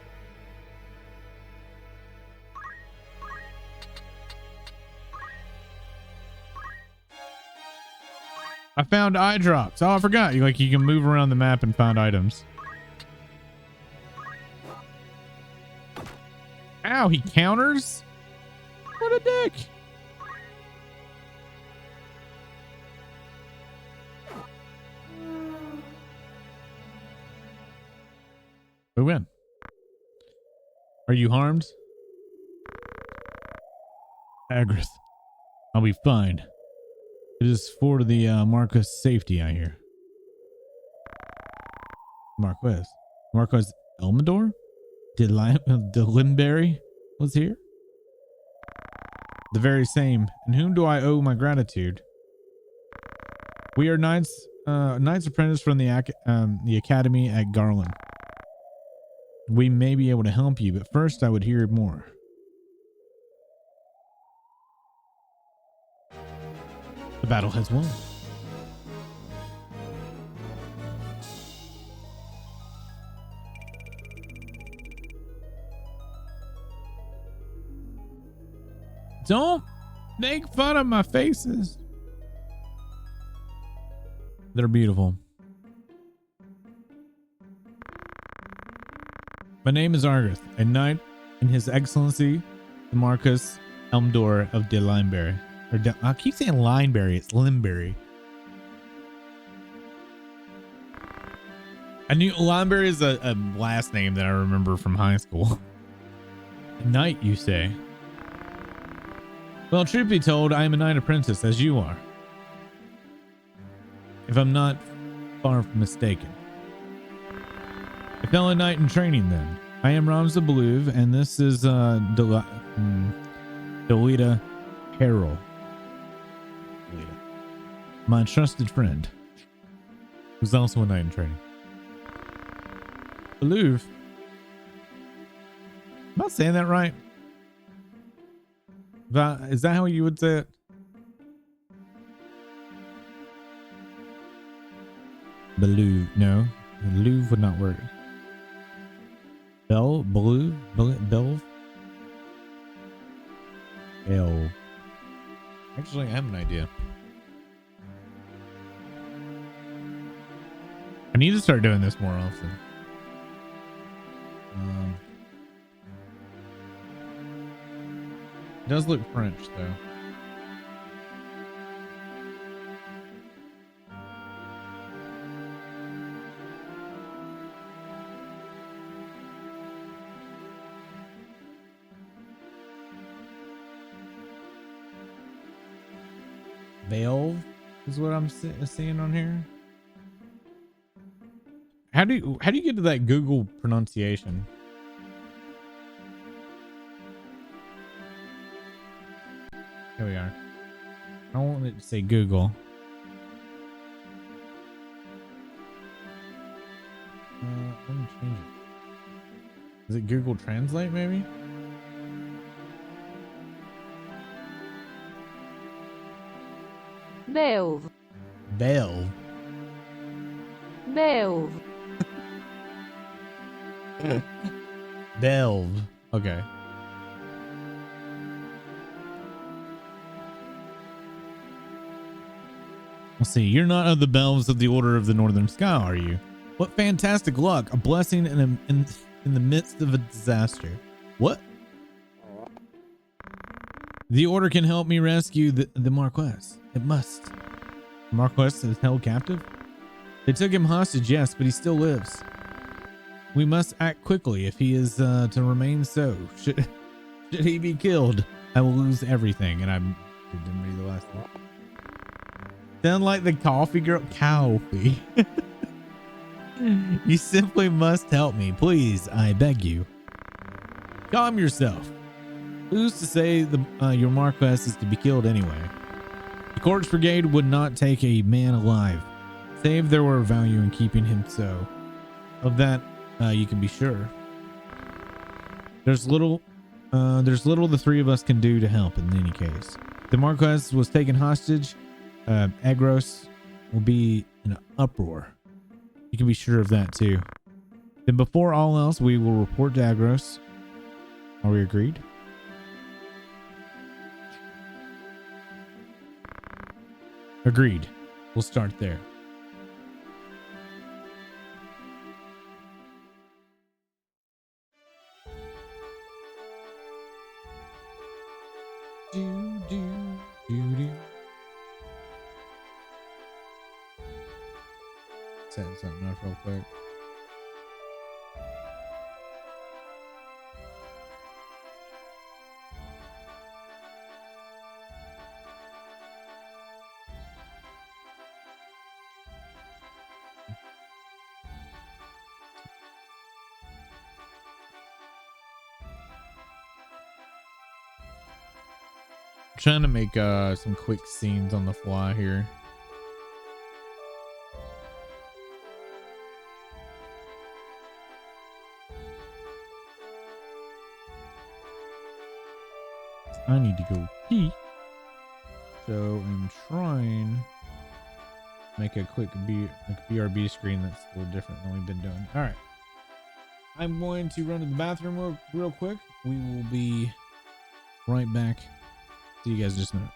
I found eye drops. Oh, I forgot. You can move around the map and find items. Ow, he counters? What a dick. We win. Are you harmed? Agrith. I'll be fine. It is for the Marquis' safety, I hear. Marquis Elmador? Delimberry was here? The very same. And whom do I owe my gratitude? We are knights apprentice from the academy at Garland. We may be able to help you, but first I would hear more. The battle has won. Don't make fun of my faces. They're beautiful. My name is Argith, a knight in His Excellency, the Marquis Elmdor of De Lineberry. I keep saying Lineberry, it's Limberry. I knew Lineberry is a last name that I remember from high school. A knight, you say? Well, truth be told, I am a knight apprentice, as you are. If I'm not far from mistaken. A fellow knight in training, then. I am Ramza Beluv, and this is Delita Harrell. My trusted friend, who's also a knight in training. Beluv. Am I saying that right? Is that how you would say it? Beluv. No. Beluv would not work. Beluv? Belv? L. Actually, I have an idea. I need to start doing this more often. It does look French, though. Valve is what I'm seeing on here. How do you get to that Google pronunciation? Here we are. I don't want it to say Google. Let me change it. Is it Google Translate maybe? Belv. Valve. Belv. Valve. Okay. Let's see. You're not of the bells of the Order of the Northern Sky, are you? What fantastic luck! A blessing in the midst of a disaster. What? The Order can help me rescue the Marquess. It must. The Marquess is held captive? They took him hostage, yes, but he still lives. We must act quickly if he is to remain so. Should he be killed, I will lose everything. And I didn't read the last one. Sound like the coffee girl? Coffee. You simply must help me. Please, I beg you. Calm yourself. Who's to say your Marquess is to be killed anyway? The Corpse Brigade would not take a man alive, save there were value in keeping him so. Of that, you can be sure. There's little the three of us can do to help in any case. The Marquess was taken hostage. Agros will be in an uproar. You can be sure of that too. Then before all else, we will report to Agros. Are we agreed? Agreed. We'll start there. Set something up real quick. Trying to make some quick scenes on the fly here. I need to go pee. So I'm trying to make a quick BRB screen that's a little different than we've been doing. All right. I'm going to run to the bathroom real quick. We will be right back. See you guys in just a minute.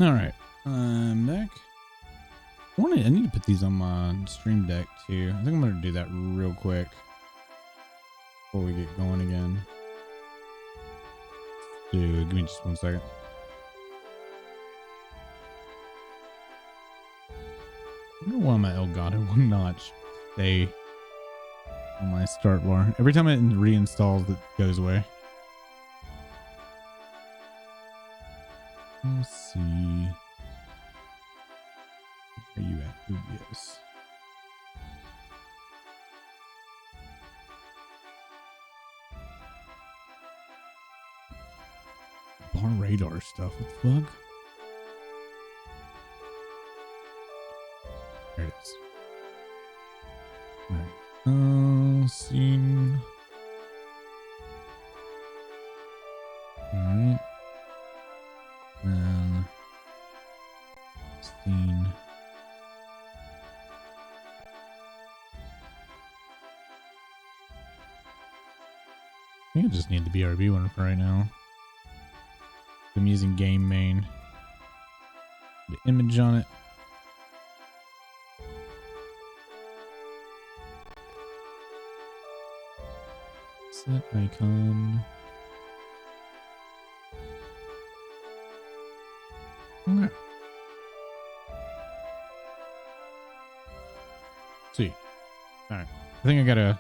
All right, I'm back. I need to put these on my stream deck too. I think I'm gonna do that real quick before we get going again. Dude, give me just 1 second. I wonder why my Elgato will not stay on my start bar. Every time it reinstalls, it goes away. Let's see. Where are you at? OBS. Bar radar stuff. What the fuck? There it is. Alright. Scene. Alright. Then scene. I think I just need the BRB one for right now. I'm using game main. The image on it. Set icon. Okay. See. All right. I think I gotta.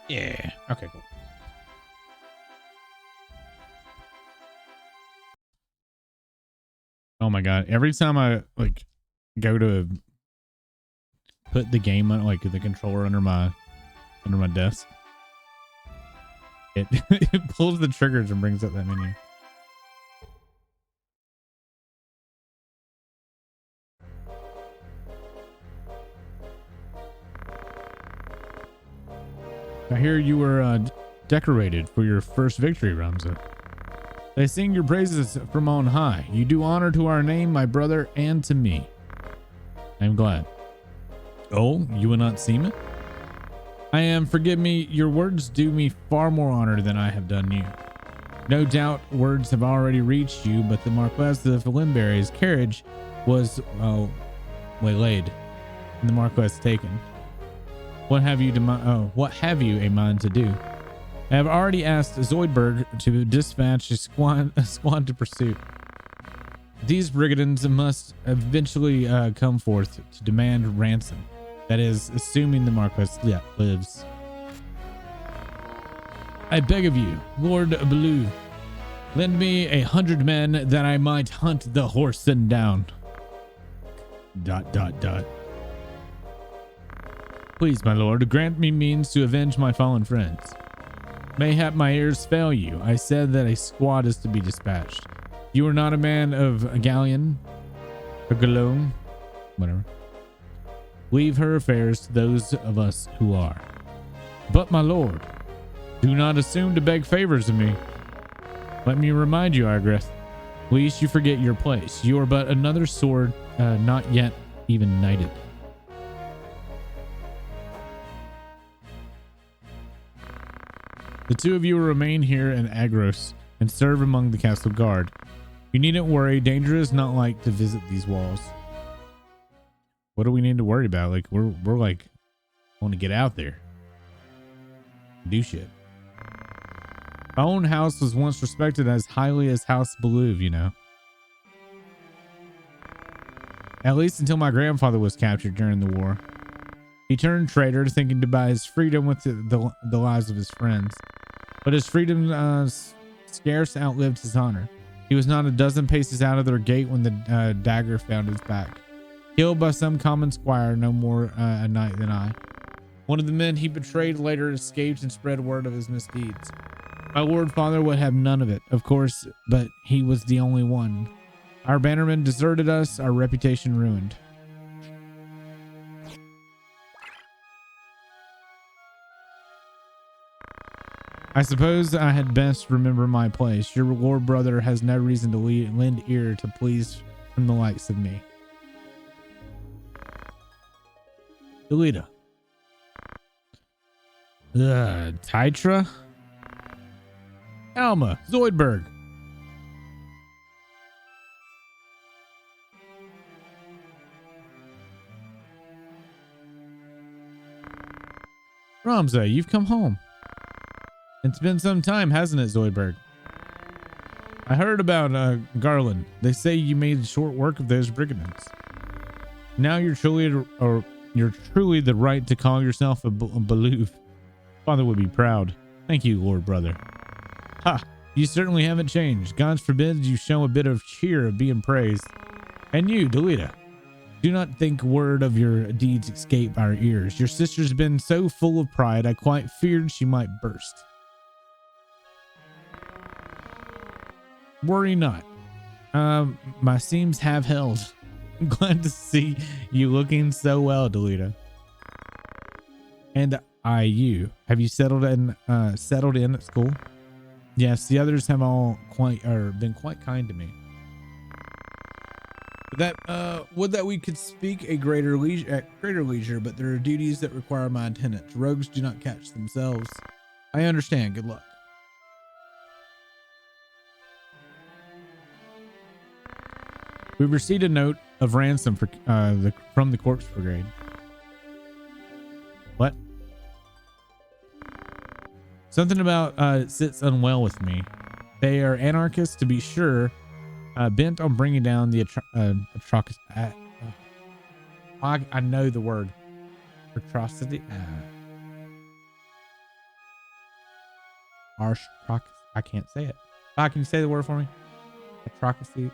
Yeah. Okay, cool. Oh my god. Every time I like go to put the game on, like the controller under my desk, it it pulls the triggers and brings up that menu. I hear you were decorated for your first victory, Ramza. They sing your praises from on high. You do honor to our name, my brother, and to me. I'm glad. Oh, you will not seem it? I am, forgive me, your words do me far more honor than I have done you. No doubt words have already reached you, but the Marquess of Limberry's carriage was, well, waylaid, and the Marquess taken. What have you a mind to do? I have already asked Zoidberg to dispatch a squad to pursuit. These brigands must eventually come forth to demand ransom. That is, assuming the Marquess lives. I beg of you, Lord Baloo, lend me 100 men that I might hunt the Whoreson down. ... Please, my lord, grant me means to avenge my fallen friends. Mayhap my ears fail you. I said that a squad is to be dispatched. You are not a man of a galleon or galone, whatever. Leave her affairs to those of us who are. But my lord, do not assume to beg favors of me. Let me remind you, Argrith, least you forget your place. You are but another sword, not yet even knighted. The two of you will remain here in Agros and serve among the castle guard. You needn't worry. Danger is not like to visit these walls. What do we need to worry about? Like we're like want to get out there, do shit. My own house was once respected as highly as House Beluve, you know. At least until my grandfather was captured during the war. He turned traitor, thinking to buy his freedom with the lives of his friends. But his freedom scarce outlived his honor. He was not a dozen paces out of their gate when the dagger found his back. Killed by some common squire, no more a knight than I. One of the men he betrayed later escaped and spread word of his misdeeds. My lord father would have none of it, of course, but he was the only one. Our bannermen deserted us, our reputation ruined. I suppose I had best remember my place. Your lord brother has no reason to lend ear to pleas from the likes of me. Delita. Tytra? Alma, Zoidberg. Ramza, you've come home. It's been some time, hasn't it, Zoidberg? I heard about Garland. They say you made short work of those brigands. Now you're truly the right to call yourself a Baloof. Father would be proud. Thank you, Lord Brother. Ha! You certainly haven't changed. God forbid you show a bit of cheer of being praised. And you, Delita, do not think word of your deeds escape our ears. Your sister's been so full of pride, I quite feared she might burst. Worry not. My seams have held. I'm glad to see you looking so well, Delita. And you. Have you settled in at school? Yes, the others have all been quite kind to me. That would that we could speak at greater leisure, but there are duties that require my attendance. Rogues do not catch themselves. I understand. Good luck. We've received a note of ransom for from the Corpse Brigade. What? Something about it sits unwell with me. They are anarchists, to be sure, bent on bringing down the atrocity. I know the word. Atrocity. I can't say it. Can you say the word for me? Atrocity.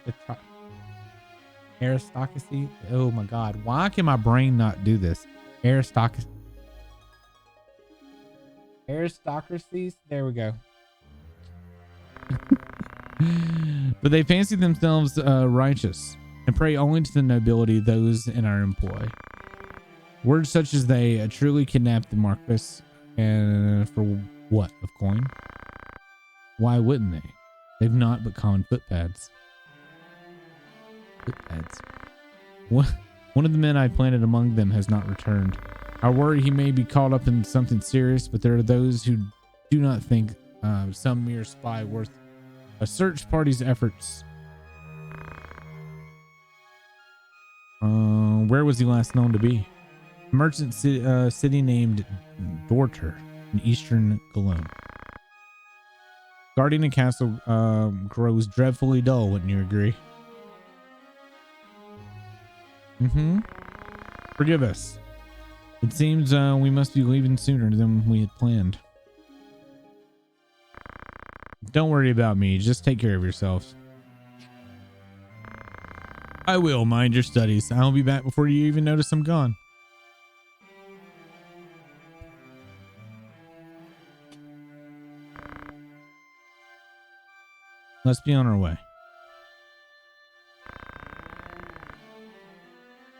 Aristocracy. Oh my God. Why can my brain not do this? Aristocracy. Aristocracies. There we go. But they fancy themselves righteous and pray only to the nobility of those in our employ. Words such as they truly kidnapped the Marquis, and for what of coin? Why wouldn't they? They've not but common footpads. One of the men I planted among them has not returned. I worry he may be caught up in something serious, but there are those who do not think some mere spy worth a search party's efforts. Where was he last known to be? A merchant city named Dorter in eastern Cologne. Guarding a castle grows dreadfully dull, wouldn't you agree? Forgive us. It seems we must be leaving sooner than we had planned. Don't worry about me. Just take care of yourselves. I will. Mind your studies. I'll be back before you even notice I'm gone. Let's be on our way.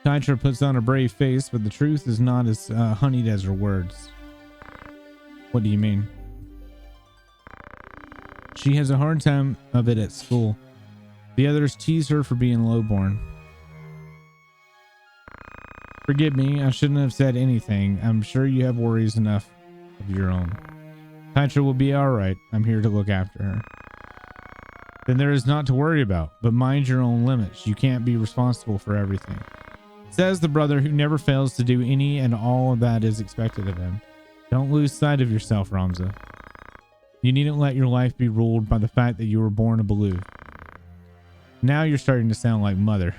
Kytra puts on a brave face, but the truth is not as honeyed as her words. What do you mean? She has a hard time of it at school. The others tease her for being lowborn. Forgive me, I shouldn't have said anything. I'm sure you have worries enough of your own. Kytra will be all right. I'm here to look after her. Then there is not to worry about, but mind your own limits. You can't be responsible for everything. Says the brother who never fails to do any and all that is expected of him. Don't lose sight of yourself, Ramza. You needn't let your life be ruled by the fact that you were born a Baloo. Now you're starting to sound like mother.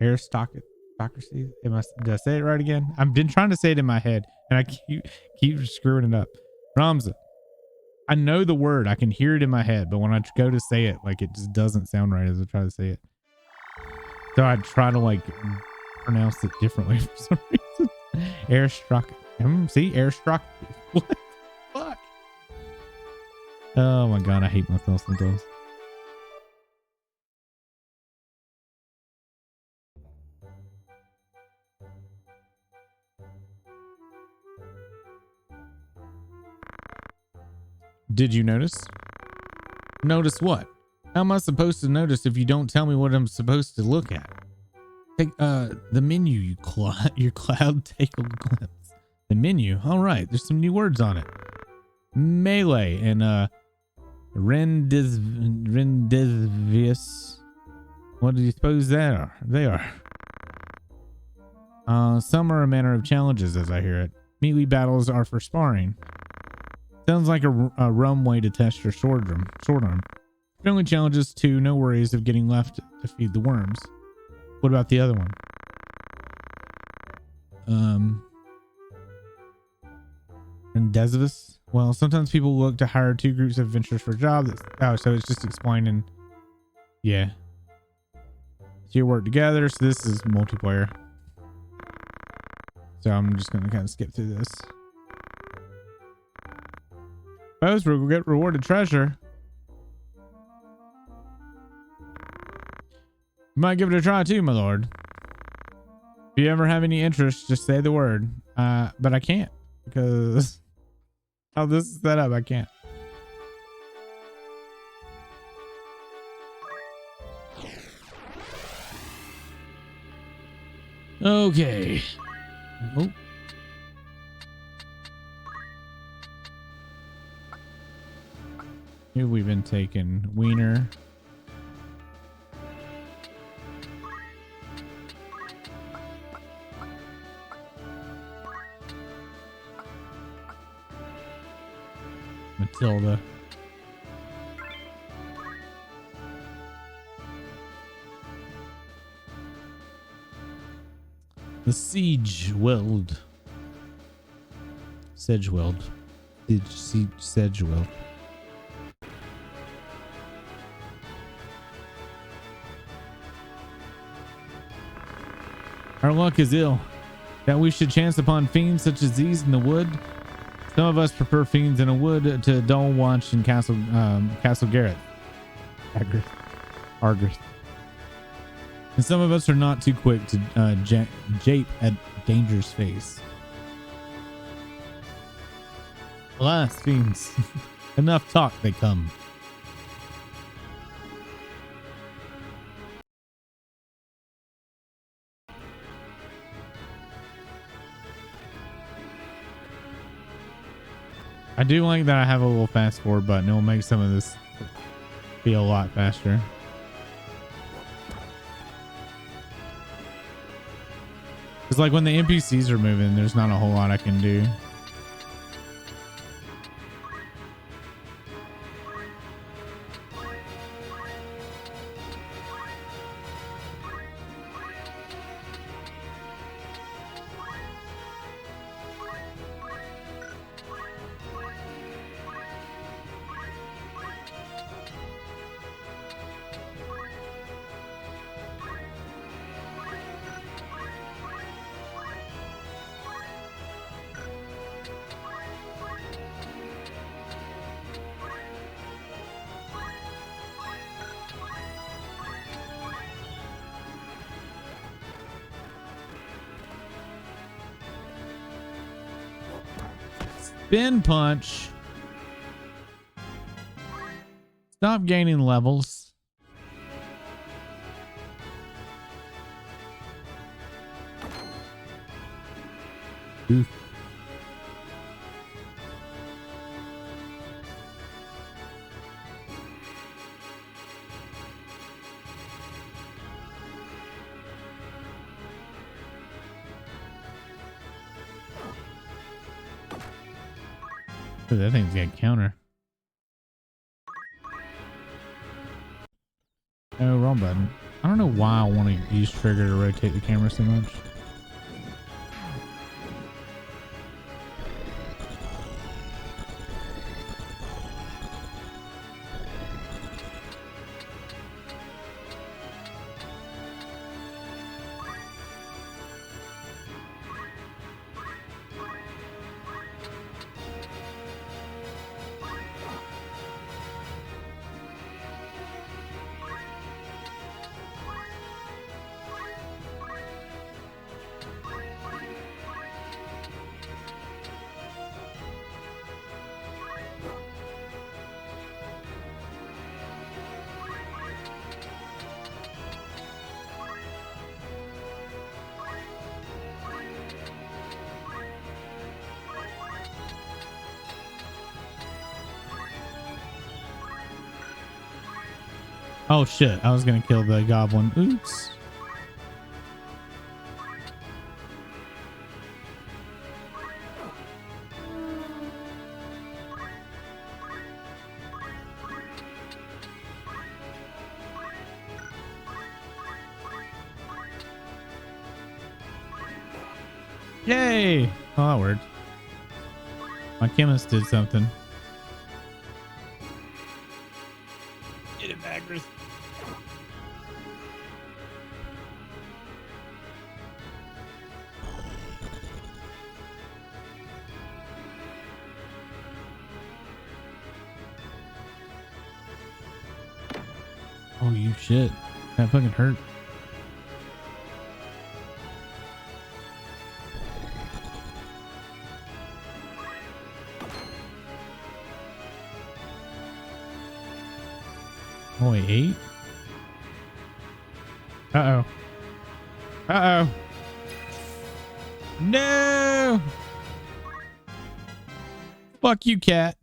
Aristocracy? Did I say it right again? I've been trying to say it in my head and I keep screwing it up. Ramza. I know the word. I can hear it in my head, but when I go to say it, like, it just doesn't sound right as I try to say it. So I try to, like, pronounce it differently for some reason. See? Airstruck. What the fuck? Oh my God, I hate myself sometimes. Did you notice? Notice what? How am I supposed to notice if you don't tell me what I'm supposed to look at? Take the menu, your cloud. Take a glimpse. The menu. All right, there's some new words on it. Melee and rendezvous. What do you suppose they are? Some are a manner of challenges, as I hear it. Melee battles are for sparring. Sounds like a rum way to test your sword arm. Friendly challenges too. No worries of getting left to feed the worms. What about the other one? Rendezvous. Well, sometimes people look to hire two groups of adventurers for a job. So it's just explaining. Yeah. So you work together. So this is multiplayer. So I'm just going to kind of skip through this. Post will get rewarded treasure. You might give it a try too, my lord. If you ever have any interest, just say the word. But I can't because how this is set up, I can't. Okay. Oh. Here we've been taking Wiener. Matilda. The Siege Weld. Sedgeweld. Sedgeweld. Our luck is ill, that we should chance upon fiends such as these in the wood. Some of us prefer fiends in a wood to dull watch in Castle Garrett. Argris. And some of us are not too quick to jape at danger's face. Alas, fiends. Enough talk, they come. I do like that I have a little fast forward button. It will make some of this feel a lot faster. It's like when the NPCs are moving, there's not a whole lot I can do. Spin punch. Stop gaining levels. Oof. Ooh, that thing's got counter. Oh, wrong button. I don't know why I want to use trigger to rotate the camera so much. Oh shit, I was gonna kill the goblin. Oops. Yay! Oh, that worked. My chemist did something. Get it, Magnus. Oh, you shit. That fucking hurt. Only 8? Uh-oh. Uh-oh. No! Fuck you, cat.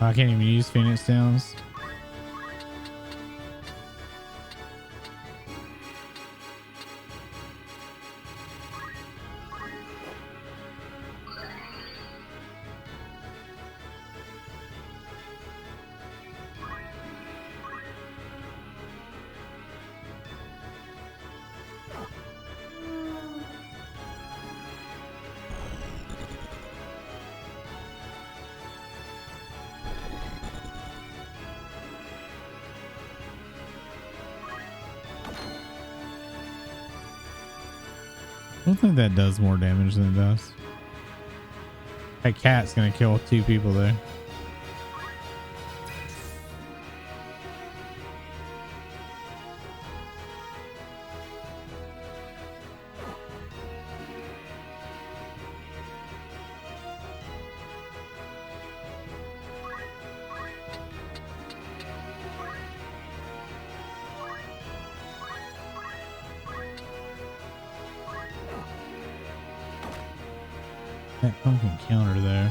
I can't even use Phoenix Downs. I don't think that does more damage than it does. That cat's gonna kill 2 people there. That fucking counter there.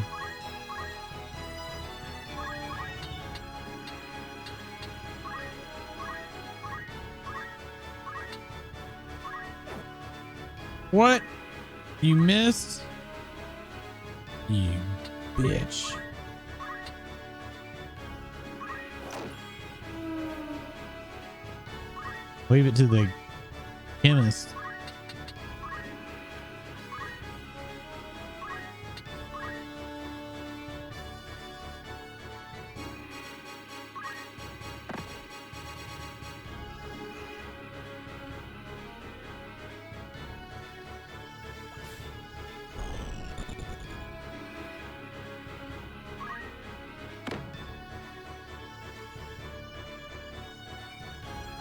What? You missed? You bitch. Leave it to the chemist.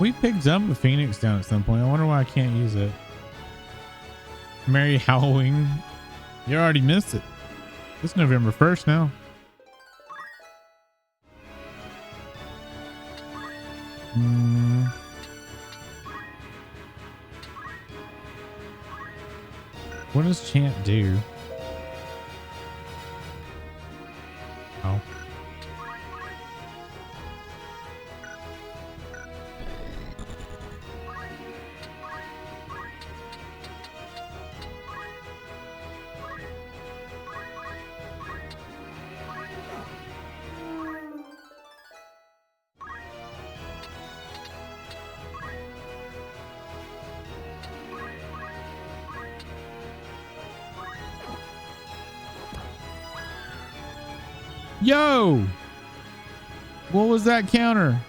We picked up a Phoenix down at some point. I wonder why I can't use it. Merry Halloween. You already missed it. It's November 1st now. What does Chant do? Oh. Yo! What was that counter?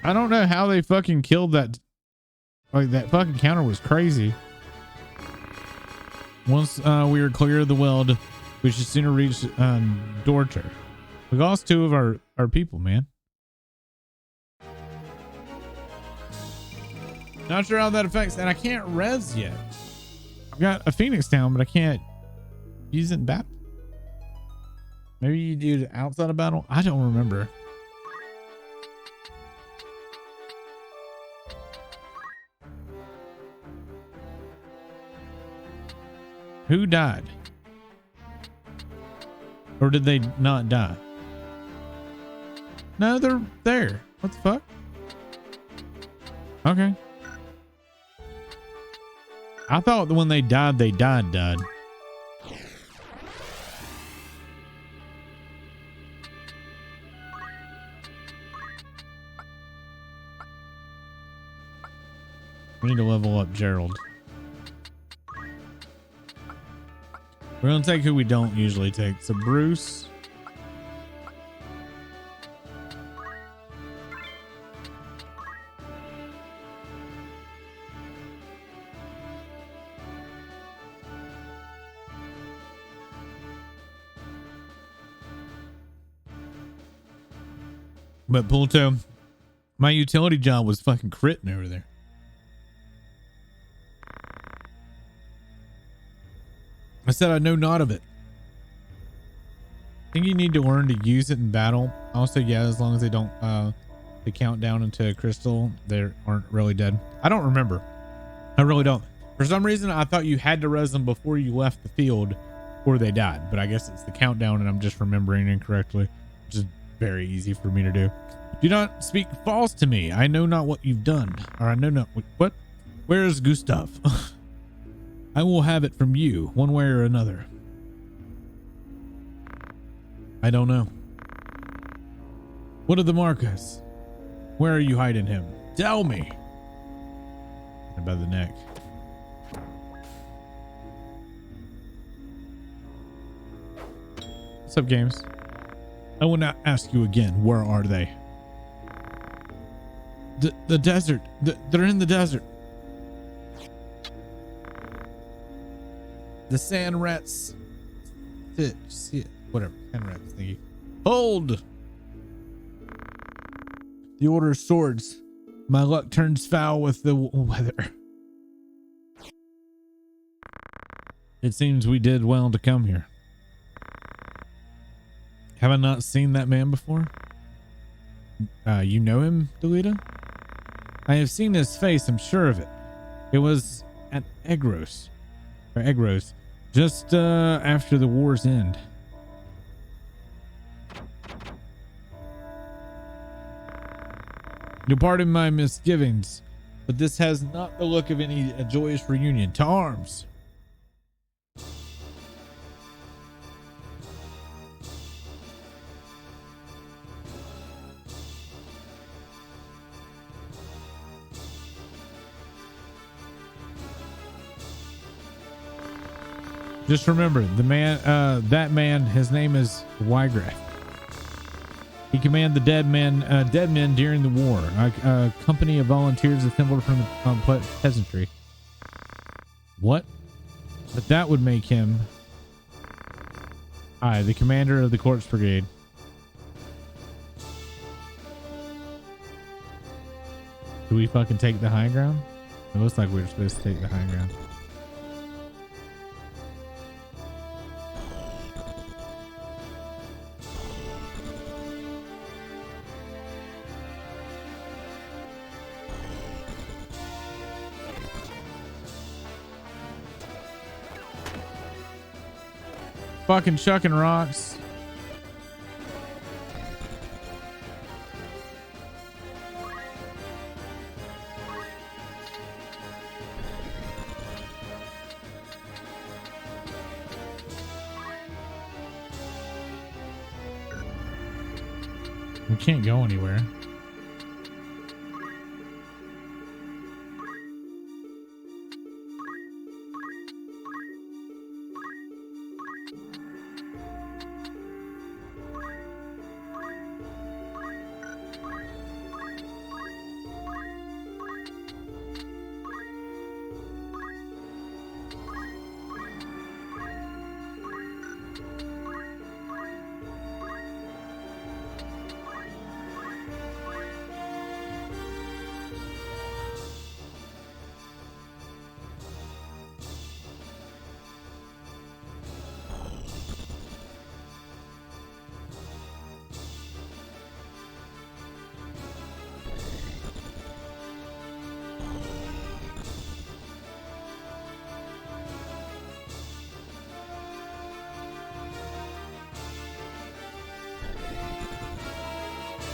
I don't know how they fucking killed that. Like, that fucking counter was crazy. Once we were clear of the weld, we should sooner reach Dorter. We lost 2 of our people, man. Not sure how that affects, and I can't res yet. I've got a Phoenix down, but I can't use it in battle. Maybe you do it outside of battle. I don't remember. Who died? Or did they not die? No, they're there. What the fuck? Okay. I thought that when they died. We need to level up Gerald. We're going to take who we don't usually take. So Bruce. But Pulto, my utility job was fucking critting over there. I said I know not of it. I think you need to learn to use it in battle. Also, yeah, as long as they don't they count down into a crystal, they aren't really dead. I don't remember. I really don't. For some reason, I thought you had to res them before you left the field or they died. But I guess it's the countdown and I'm just remembering incorrectly, which is very easy for me to do. Do not speak false to me. I know not what you've done. Or I know not what? Where is Gustav? I will have it from you, one way or another. I don't know. What of the Marcus? Where are you hiding him? Tell me. By the neck. What's up, games? I will not ask you again. Where are they? The desert. They're in the desert. The sand rats. Whatever. Sand rats thingy. Hold! The order of swords. My luck turns foul with the weather. It seems we did well to come here. Have I not seen that man before? You know him, Delita? I have seen his face, I'm sure of it. It was at Egros, just after the war's end. You pardon my misgivings, but this has not the look of any joyous reunion. To arms! Just remember, the man, that man, his name is Wygrath. He commanded the dead men during the war. A company of volunteers assembled from the peasantry. What? But that would make him, the commander of the corpse brigade. Do we fucking take the high ground? It looks like we were supposed to take the high ground. Fucking chucking rocks. We can't go anywhere.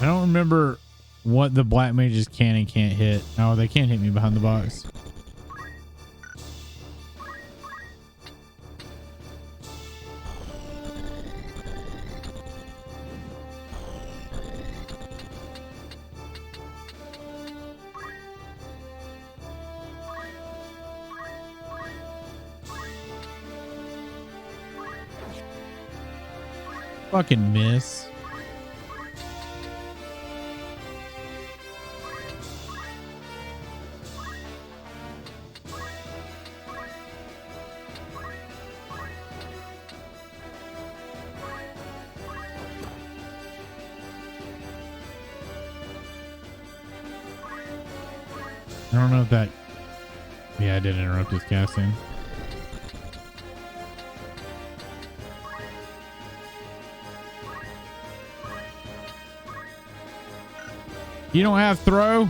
I don't remember what the black mages can and can't hit. Oh, they can't hit me behind the box. Fucking miss. I don't know if that... Yeah, I did interrupt his casting. You don't have throw?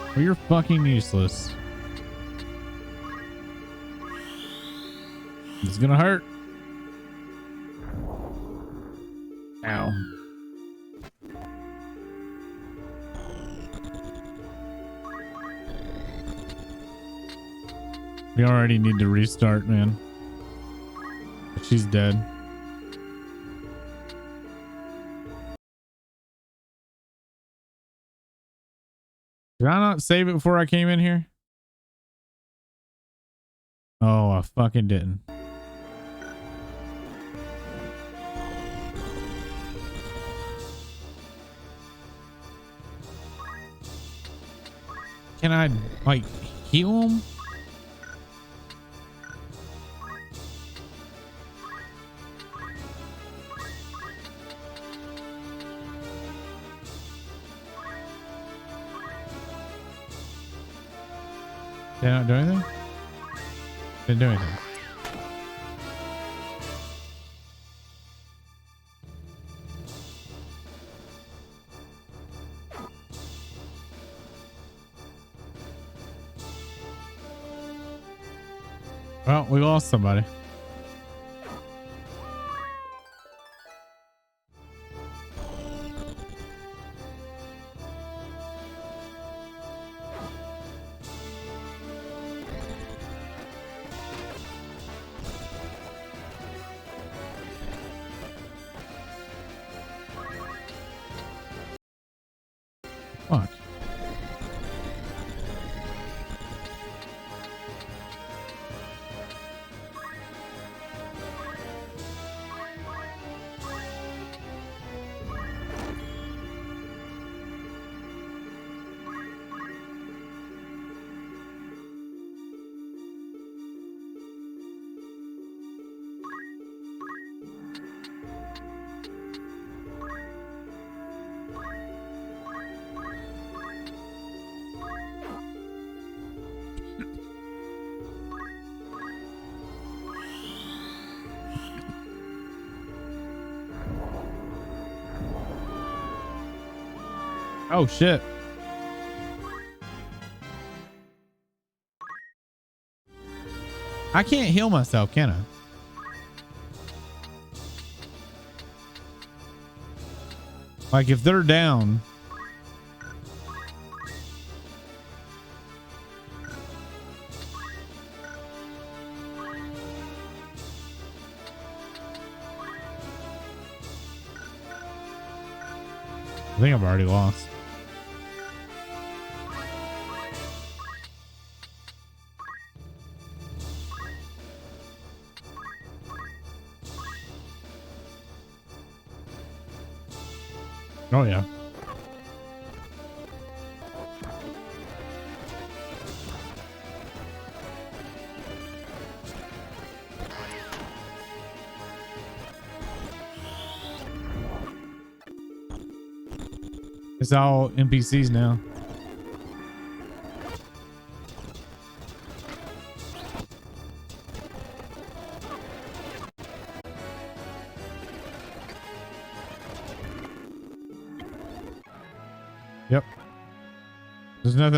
Well, you're fucking useless. It's gonna hurt. Ow. We already need to restart, man. She's dead. Did I not save it before I came in here? Oh, I fucking didn't. Can I, like, heal him? Did I not do anything? Didn't do anything. Well, we lost somebody. Fuck. Oh shit. I can't heal myself, can I? Like if they're down. I think I've already lost. Oh yeah. It's all NPCs now. Yep. There's nothing